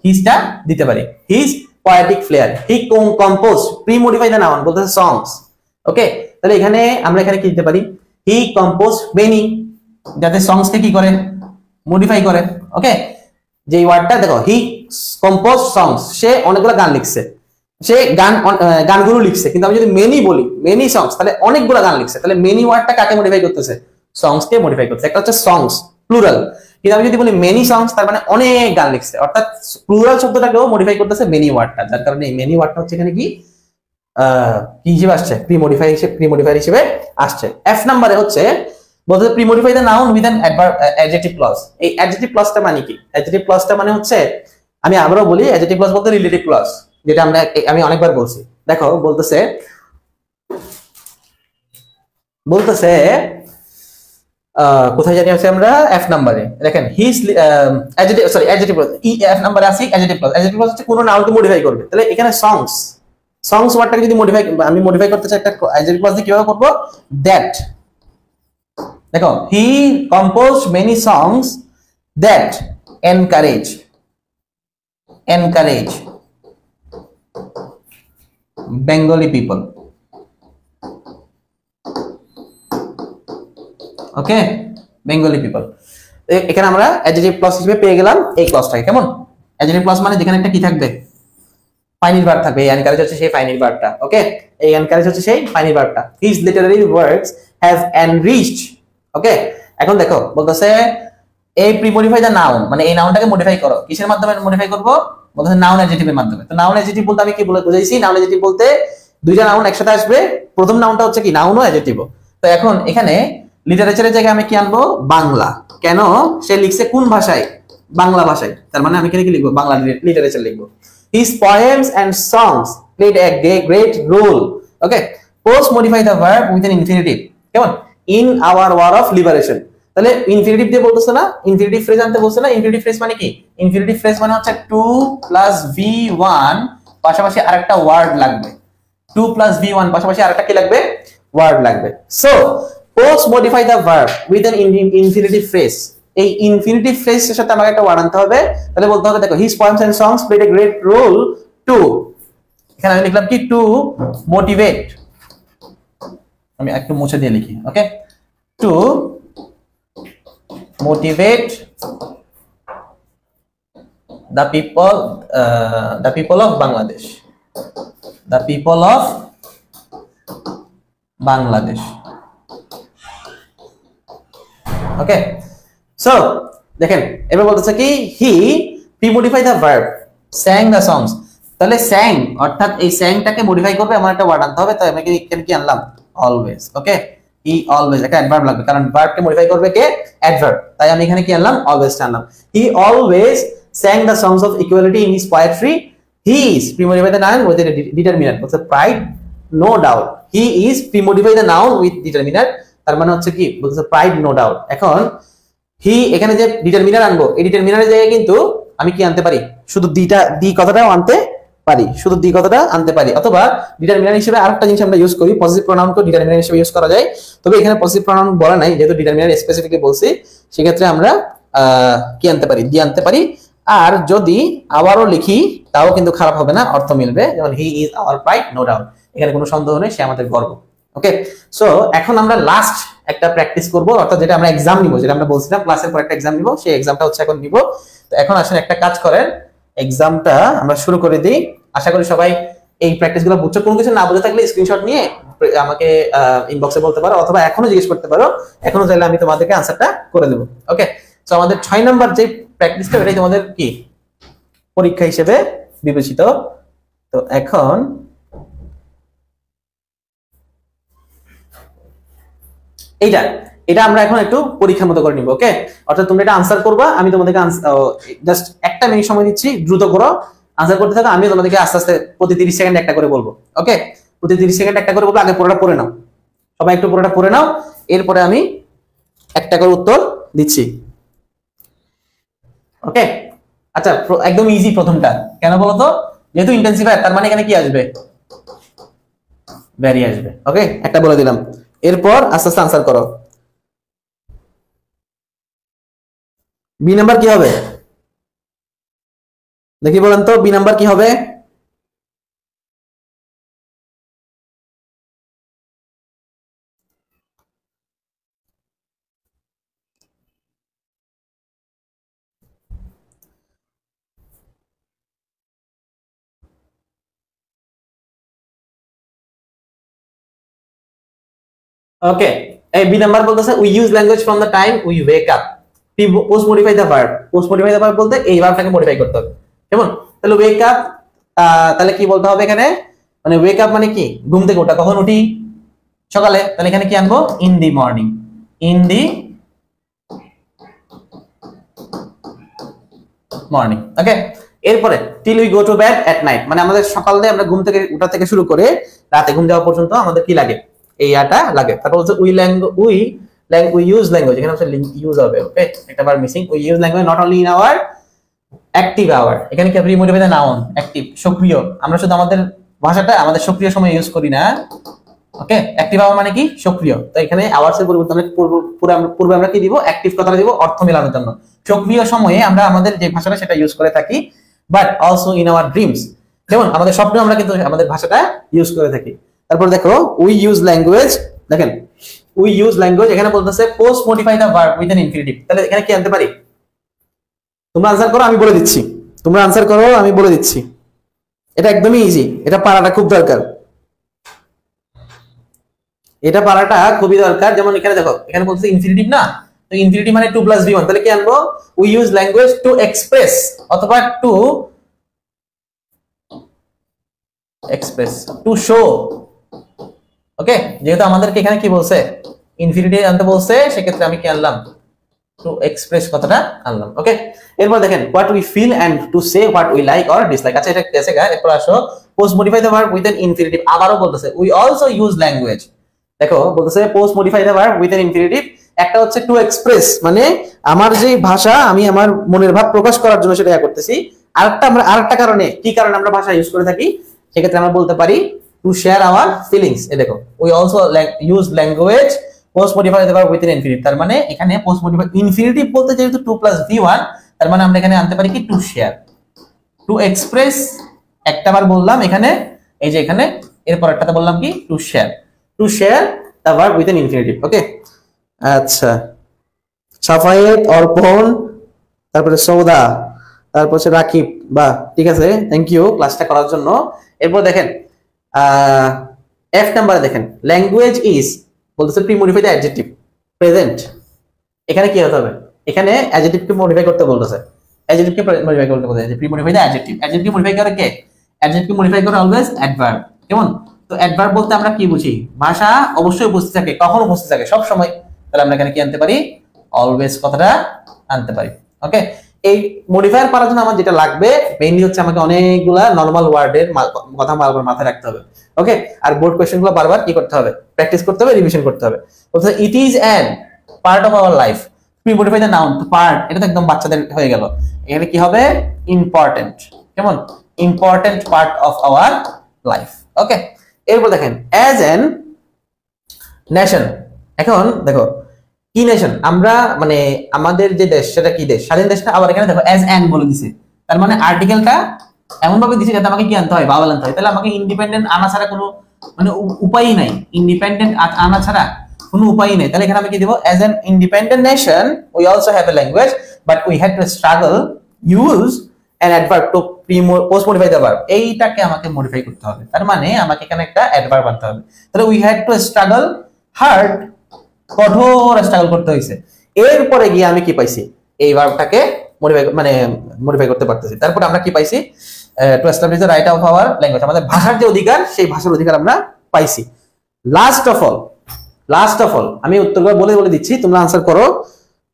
হিজটা দিতে পারি, his poetic flair. He compose, pre modify the noun, বলতেছে সংস। ওকে, তাহলে এখানে আমরা এখানে কি দিতে পারি, হি কম্পোজ মেনি, যাতে সংস কে কি করে, মডিফাই করে। ওকে, যে ওয়ার্ডটা দেখো, হি কম্পোজ সংস, সে অনেকগুলো গান লিখছে, সে গানগুলো লিখছে, কিন্তু আমি যদি মেনি বলি, মেনি সংস, তাহলে অনেকগুলো গান লিখছে, তাহলে মেনি ওয়ার্ডটা কাকে মডিফাই করতেছে, সংস কে মডিফাই করতেছে। একটা হচ্ছে সংস প্লুরাল, কিন্তু আমি যদি বলি মেনি সংস, তার মানে অনেক গান লিখছে, অর্থাৎ প্লুরাল শব্দটাকেও মডিফাই করতেছে মেনি ওয়ার্ডটা, যার কারণে এই মেনি ওয়ার্ডটা হচ্ছে এখানে কি হিসেবে আসছে, প্রি মডিফায়ার হিসেবে আসছে। এফ নাম্বারে হচ্ছে বলতে pre modify the noun with an adjective clause. এই অ্যাডজেক্টিভ ক্লজটা মানে কি, অ্যাডজেক্টিভ ক্লজটা মানে হচ্ছে, আমি আবারও বলি, অ্যাডজেক্টিভ ক্লজ বলতে রিলেটিভ ক্লজ, যেটা আমি অনেকবার বলছি। দেখো বলতেছে কোথায় জানি আছে আমরা, এফ নাম্বারে দেখেন, his adjective, sorry adjective clause, F নাম্বারে আছে অ্যাডজেক্টিভ ক্লজ। অ্যাডজেক্টিভ ক্লজ হচ্ছে কোনো নাউনকে মডিফাই করবে। তাহলে এখানে সংস ওয়ার্ডটাকে যদি আমি মডিফাই করতে চাই একটা অ্যাডজেক্টিভ ক্লজ দিয়ে, কিভাবে করব, দ্যাট। দেখো, he compose many songs that encourage Bengali people. Okay, Bengali people, এখানে আমরা অ্যাডজেক্টিভ ক্লজ হিসেবে পেয়ে গেলাম এই ক্লজটাকে। কেমন, অ্যাডজেক্টিভ ক্লজ মানে যেখানে একটা কি থাকবে, ফাইনাল ভার্ব থাকবে। এই এনকারেজ হচ্ছে সেই ফাইনাল ভার্বটা। ওকে, এই এনকারেজ হচ্ছে সেই ফাইনাল ভার্বটা। His literary works have enriched. Okay, এখন দেখো বলতেছে এই প্রি মডিফাই দ্য নাউন, মানে এই নাউনটাকে মডিফাই করো, কিসের মাধ্যমে মডিফাই করব, বলতেছে নাউন অ্যাডজেক্টিভের মাধ্যমে। তো নাউন অ্যাডজেক্টিভ বলতে আমি কি বুঝাইছি, নাউন অ্যাডজেক্টিভ বলতে দুইটা নাউন একসাথে আসবে, প্রথম নাউনটা হচ্ছে কি, নাউন ও অ্যাডজেক্টিভ। তো এখন এখানে লিটারেচারের জায়গায় আমি কি আনবো, বাংলা। কেন, সে লিখছে কোন ভাষায়, বাংলা ভাষায়, তার মানে আমি এখানে কি লিখবো, বাংলা লিটারেচার লিখবো। His poems and songs played a great role. Okay, post modify the verb with an infinitive. কেমন, in our war of liberation। তাহলে ইনফিনিটিভ দিয়ে বলতেছে না, ইনফিনিটিভ ফ্রেজ আনতে বলছে না। ইনফিনিটিভ ফ্রেজ মানে কি, ইনফিনিটিভ ফ্রেজ মানে হচ্ছে 2 + v1 পাশাপাশি আরেকটা ওয়ার্ড লাগবে, 2 + v1 পাশাপাশি আরেকটা কি লাগবে, ওয়ার্ড লাগবে। So post modify the verb with an infinitive phrase, এই ইনফিনিটিভ ফ্রেজের সাথে আমাকে একটা ওয়ার্ড আনতে হবে। তাহলে বলতে হবে দেখো, his poems and songs played a great role to, এখানে আমি লিখলাম কি, টু মোটিভেট, আমি একটু মুছে দিয়ে লিখি। Okay, to motivate the people of Bangladesh, the people of Bangladesh। Okay, so দেখেন এবার বলতেছে কি, he premodify the verb sang the songs। তাহলে sang অর্থাৎ এই sang-টাকে মডিফাই করবে এমন একটা ওয়ার্ড আনতে হবে। তাই আমি কি আনলাম, অলওয়েজ। ওকে, হি অলওয়েজ, একটা অ্যাডভার্ব লাগবে, কারণ ভার্বকে মডিফাই করবে কে, অ্যাডভার্ব। তাই আমি এখানে কি আনলাম, অলওয়েজটা আনলাম। He always sang the songs of equality in his poetry. He is pre-modify the noun with a determinant, what's a pride, no doubt। He is pre-modify the noun with determinant, তার মানে হচ্ছে কি, বলতেছে প্রাইড নো ডাউট। এখন হি এখানে যে determiner আনবো, এই ডিটারমিনারের জায়গায় কিন্তু আমি কি আনতে পারি, শুধু দি কথাটাও আনতে পারি, শুধু দি কথাটা আনতে পারি। অথবা ডিটারমিনার হিসেবে আরেকটা জিনিস আমরা ইউজ করি, পজিটিভ প্রোনাউনকে ডিটারমিনার হিসেবে ইউজ করা যায়। তবে এখানে পজিটিভ প্রোনাউন বলা নাই, যেহেতু ডিটারমিনার স্পেসিফিকলি বলছি, সেক্ষেত্রে আমরা কি আনতে পারি, দি আনতে পারি। আর যদি আবারও লিখি তাও কিন্তু খারাপ হবে না, অর্থ মিলবে। যেমন he is our pride, no doubt, এখানে কোনো সন্দেহ নেই, সে আমাদের গর্ব। ওকে, সো এখন আমরা লাস্ট একটা প্র্যাকটিস করব, অর্থাৎ যেটা আমরা এক্সাম নিব, যেটা আমরা বলছিলাম ক্লাসের পর একটা এক্সাম নিব, সেই এক্সামটা হচ্ছে এখন নিব। তো এখন আসলে একটা কাজ করেন, এক্সামটা আমরা শুরু করে দিই। আশা করি সবাই এই প্র্যাকটিসগুলো বুঝছো। কোনো কিছু না বুঝে থাকলে স্ক্রিনশট নিয়ে আমাকে ইনবক্সে বলতে পারো, অথবা এখনো জিজ্ঞেস করতে পারো, এখনো চাইলে আমি তোমাদেরকে আনসারটা করে দেবো। ওকে, সো আমাদের 6 নাম্বার যে প্র্যাকটিসটা, এটাই তোমাদের কি পরীক্ষা হিসেবে বিবেচিত। তো এখন এইটা এটা আমরা এখন একটু পরীক্ষার মতো করে নিব। ওকে, অর্থাৎ তোমরা এটা আনসার করবা, আমি তোমাদেরকে জাস্ট একটা মিনিট সময় দিচ্ছি, দ্রুত করো, আনসার করতে থাকো। আমি তোমাদেরকে আস্তে আস্তে প্রতি 30 সেকেন্ড একটা করে বলবো। ওকে, প্রতি 30 সেকেন্ড একটা করে বলবো। আগে পুরোটা পড়ে নাও, সবাই একটু পুরোটা পড়ে নাও, এরপরে আমি একটা করে উত্তর দিচ্ছি। ওকে, আচ্ছা, একদম ইজি প্রথমটা, কেন বলতো? যেহেতু ইন্টেন্সিফায়ার, তার মানে এখানে কি আসবে? ভ্যারি আসবে। ওকে, একটা বলে দিলাম, এরপর আস্তে আস্তে আনসার করো। বি নাম্বার কি হবে দেখি বলেন তো, বি নাম্বার কি হবে? ওকে, এই বি নাম্বার বলতেছে we use language from the time we wake up. Post modify the verb, post modify the verb বলতে এই ভার্বটাকে মডিফাই করতে হবে। কেমন? তাহলে ওয়েক আপ, তাহলে কি বলতে হবে এখানে? মানে ওয়েক আপ মানে কি? ঘুম থেকে ওঠা। কখন উঠি? সকালে। তাহলে এখানে কি আনবো? In the morning, in the morning. Okay, এরপরে till we go to bed at night, মানে আমাদের সকালে আমরা ঘুম থেকে ওঠা থেকে শুরু করে রাতে ঘুম যাওয়া পর্যন্ত আমাদের কি লাগে? এই আটা লাগে। তারপর হচ্ছে উই ইউজ ল্যাঙ্গুয়েজ, এখানে হচ্ছে ইউজ হবে। ওকে, একটা বার missing. We use language not only in our active hour, এখানে কি রিমোটিভ দ্য নাউন অ্যাক্টিভ, সক্রিয়। আমরা শুধু আমাদের ভাষাটা আমাদের সক্রিয় সময় ইউজ করি না। ওকে, অ্যাক্টিভ আওয়ার মানে কি? সক্রিয়। তো এখানে আওয়ার্স এর পরিবর্তে আমরা পূর্বে আমরা কি দিব? অ্যাক্টিভ কথাটা দিব অর্থ মেলানোর জন্য। সক্রিয় সময়ে আমরা আমাদের যে ভাষাটা সেটা ইউজ করে থাকি, but also in our dreams, যেমন আমাদের স্বপ্নে আমরা কিন্তু আমাদের ভাষাটা ইউজ করে থাকি। তারপর দেখো উই ইউজ ল্যাঙ্গুয়েজ, দেখেন উই ইউজ ল্যাঙ্গুয়েজ, এখানে বলতেছে post modify the verb with an infinitive. তাহলে এখানে কি আনতে পারি? তোমরা আনসার করো, আমি বলে দিচ্ছি। তোমরা আনসার করো, আমি বলে দিচ্ছি। এটা একদমই ইজি, এটা পারাটা খুব দরকার, এটা পারাটা খুবই দরকার। যেমন এখানে দেখো, এখানে বলছে ইনফিনিটিভ না, তো ইনফিনিটিভ মানে 2 + v1, তাহলে কি আনবো? We use language to express, অথবা টু এক্সপ্রেস, টু শো। ওকে, যেহেতু আমাদেরকে এখানে কি বলছে? ইনফিনিটিভ আনতে বলছে, সেক্ষেত্রে আমি কি আনলাম? টু এক্সপ্রেস কথাটা আনলাম। ওকে, এরপর দেখেন what we feel and to say what we like or dislike. আচ্ছা, এটা গেছে গা। এরপর আসো post modify the verb with an infinitive, আবারও বলতেছে উই অলসো ইউজ ল্যাঙ্গুয়েজ। দেখো বলতেছে post modify the verb with an infinitive, একটা হচ্ছে টু এক্সপ্রেস, মানে আমার যে ভাষা, আমি আমার মনের ভাব প্রকাশ করার জন্য সেটা করতেছি। আরেকটা কারণে, কি কারণে আমরা ভাষা ইউজ করে থাকি, সেক্ষেত্রে আমরা বলতে পারি টু শেয়ার আওয়ার ফিলিংস। এই দেখো we also use language post modify the verb with an infinitive, তার মানে এখানে পোস্ট মডিফাই ইনফিনিটিভ বলতে যেহেতু 2 + v1, তার মানে আমরা এখানে আনতে পারি কি? টু শেয়ার, টু এক্সপ্রেস একটা বার বললাম এখানে, এই যে এখানে, এরপর একটাতে বললাম কি? To share the verb with an infinitive. Okay, আচ্ছা, সাফায়েত, অর্পণ, তারপরে সৌদা, তারপর হচ্ছে রাকিব। বাহ, ঠিক আছে, থ্যাংক ইউ ক্লাসটা করার জন্য। এরপর দেখেন এফ নাম্বারে দেখেন ল্যাঙ্গুয়েজ ইজ, বলতেছে pre modify the adjective present. এখানে কি হতে হবে? এখানে অ্যাডজেক্টিভকে মডিফাই করতে বলতেছে, অ্যাডজেক্টিভকে মডিফাই করতে বলতেছে। Pre modify the adjective, adjective modify করে কে? অ্যাডজেক্টিভ মডিফাই করে অলওয়েজ অ্যাডভার্ব। কেমন? তো অ্যাডভার্ব বলতে আমরা কি বুঝি? ভাষা অবশ্যই উপস্থিত থাকে, কখন উপস্থিত থাকে? সব সময়। তাহলে আমরা এখানে কি আনতে পারি? অলওয়েজ কথাটা আনতে পারি। ওকে, এই মডিফায়ার করার জন্য আমার যেটা লাগবে মেইনলি হচ্ছে আমাকে অনেকগুলা নরমাল ওয়ার্ডের কথা বারবার মাথায় রাখতে হবে। ওকে, আর বোর্ড কোশ্চেনগুলো বারবার কি করতে হবে? প্র্যাকটিস করতে হবে, রিভিশন করতে হবে। অর্থাৎ it is an part of our life. Pre modify the noun, part, এটা তো একদম বাচ্চাদের হয়ে গেল। এখানে কি হবে? ইম্পর্টেন্ট। কেমন? Important part of our life. Okay, এরপর দেখেন অ্যাজ অ্যান নেশন। এখন দেখো কি নেশন, আমরা মানে আমাদের যে দেশ সেটা কি দেশ, স্বাধীন দেশ না। আবার এখানে দেখো অ্যাজ অ্যান বলে দিছে, তার মানে আর্টিকেলটা এমন ভাবে দিছে যাতে আমাকে কি আনতে হয়, ভাওয়াল আনতে হয়। তাহলে আমাকে ইন্ডিপেন্ডেন্ট আনা ছাড়া কোনো মানে উপায়ই নাই, ইন্ডিপেন্ডেন্ট আনা ছাড়া কোনো উপায়ই নাই। তাহলে এখানে আমি কি দেব, as an independent nation we also have a language but we had to struggle use an adverb to post modify the verb. এইটাকে আমাকে মডিফাই করতে হবে, তার মানে আমাকে এখানে একটা অ্যাডভার্ব আনতে হবে। তাহলে we had to struggle hard, কঠোর স্ট্রাগল করতে হয়েছে। এরপরে গিয়ে আমি কি পাইছি, এই ভার্বটাকে মডিফাই করতে পারতেছি। তারপরে আমরা কি পাইছি, to establish the right of our language, আমাদের ভাষার যে অধিকার সেই ভাষার অধিকার আমরা পাইছি। লাস্ট অফ অল আমি উত্তরগুলো বলে দিচ্ছি, তোমরা আনসার করো।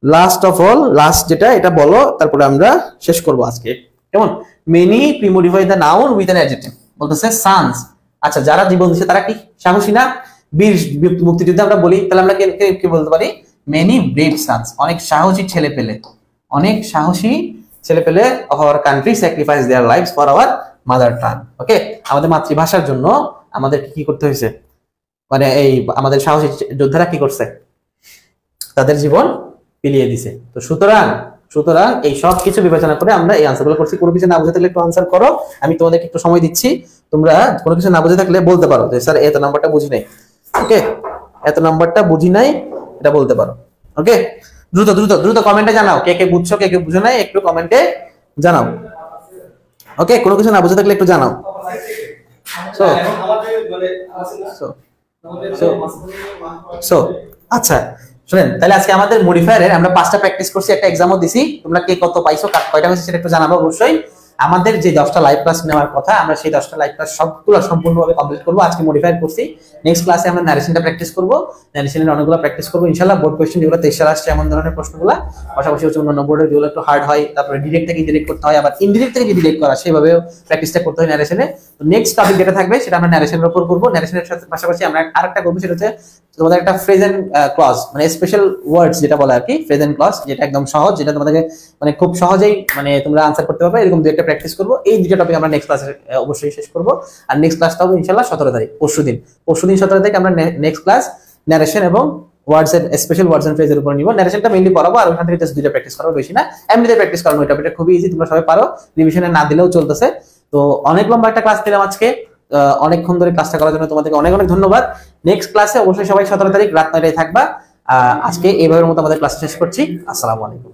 লাস্ট অফ অল, লাস্ট যেটা এটা বলো, তারপরে আমরা শেষ করব আজকে। কেমন? Many premodify the noun with an adjective. বলতেছে সানস, আচ্ছা যারা জীবন দিচ্ছে তারা কি সাহসী না? বীর মুক্তিযুদ্ধে আমরা বলি, তাহলে আমরা কি বলতে পারি, মেনি ব্রেভ সানস, অনেক সাহসী ছেলে পেলে, অনেক সাহসী ছেলে পেলে of our country sacrifice their lives for our mother tongue. Okay, আমাদের মাতৃভাষার জন্য আমাদের কি করতে হয়েছে, মানে এই আমাদের সাহসী যোদ্ধারা কি করছে, তাদের জীবন বিলিয়ে দিছে। তো সুতরাং এই সব কিছু বিবেচনা করে আমরা এই আনসারগুলো করছি। কোনো কিছু না বুঝে থাকলে একটু আনসার করো, আমি তোমাদেরকে একটু সময় দিচ্ছি। তোমরা কোনো কিছু না বুঝে থাকলে বলতে পারো যে স্যার এত নাম্বারটা বুঝি নাই, ওকে এত নাম্বারটা বুঝি নাই, এটা বলতে পারো। ওকে, দ্রুত দ্রুত দ্রুত কমেন্টে জানাও কে কে বুঝছো কে কে বুঝো নাই, একটু কমেন্টে জানাও। ওকে, কোনো কিছু না বুঝে থাকলে একটু জানাও। সো আচ্ছা শুনেন, তাহলে আজকে আমাদের মডিফায়ারের আমরা 5টা প্র্যাকটিস করছি, একটা এক্সামও দিছি। তোমরা কে কত পাইছো, কয়টা হয়েছে সেটা একটু জানাবো অবশ্যই। আমাদের যে 10টা লাইভ ক্লাস নেওয়ার কথা, আমরা সেই 10টা লাইভ ক্লাস সবগুলো সম্পূর্ণভাবে কমপ্লিট করব। আজকে মডিফায়ার করছি, নেক্সট ক্লাসে আমরা ন্যারেশনটা প্র্যাকটিস করব, ন্যারেশনের অনেকগুলো প্র্যাকটিস করব ইনশাআল্লাহ। বোর্ড কোশ্চেন যেগুলো 23 সালে আসছে এমন ধরনের প্রশ্নগুলো, পাশাপাশি হচ্ছে অন্যান্য বোর্ডের যেগুলো একটু হার্ড হয়, তারপরে ডিরেক্ট থেকে ইনডিরেক্ট করতে হয়, আবার ইনডিরেক্ট থেকে ডিরেক্ট করা, সেভাবেও প্র্যাকটিসটা করতে হয় ন্যারেশনে। তো নেক্সট টপিক যেটা থাকবে সেটা আমরা ন্যারেশনের উপর করব। ন্যারেশনের সাথে পাশাপাশি আমরা আরেকটা করব, সেটা হচ্ছে তোমাদের একটা ফ্রেজ এন্ড ক্লজ, মানে স্পেশাল ওয়ার্ডস যেটা বলে আর কি, ফ্রেজ এন্ড ক্লজ, যেটা একদম সহজ, যেটা তোমাদেরকে মানে খুব সহজেই মানে তোমরা আনসার করতে পারবে, এরকম দুই একটা প্র্যাকটিস করব। এই দুটো টপিক আমরা নেক্সট ক্লাসে অবশ্যই শেষ করব। আর নেক্সট ক্লাসটা হবে ইনশাআল্লাহ 17 তারিখ, পরশুদিন 17 তারিখ আমরা নেক্সট ক্লাস ন্যারেশন এবং ওয়ার্ডস এর স্পেশাল ওয়ার্ডস এন্ড ফ্রেজের উপর নিব। ন্যারেশনটা মেইনলি পড়াবো, আর ওখান থেকে জাস্ট দুইটা প্র্যাকটিস করাবো, বেশি না। এমনিতে প্র্যাকটিস করানো, এই টপিকটা খুবই ইজি, তোমরা সবাই পারো, রিভিশনে না দিলেও চলতেছে। তো অনেক লম্বা একটা ক্লাস দিলাম আজকে, অনেকক্ষণ ধরে ক্লাসটা করার জন্য তোমাদেরকে অনেক অনেক ধন্যবাদ। নেক্সট ক্লাসে অবশ্যই সবাই 17 তারিখ রাত 9টায় থাকবা। আজকে এইভাবে মতো আমাদের ক্লাস শেষ করছি। আসসালামু আলাইকুম।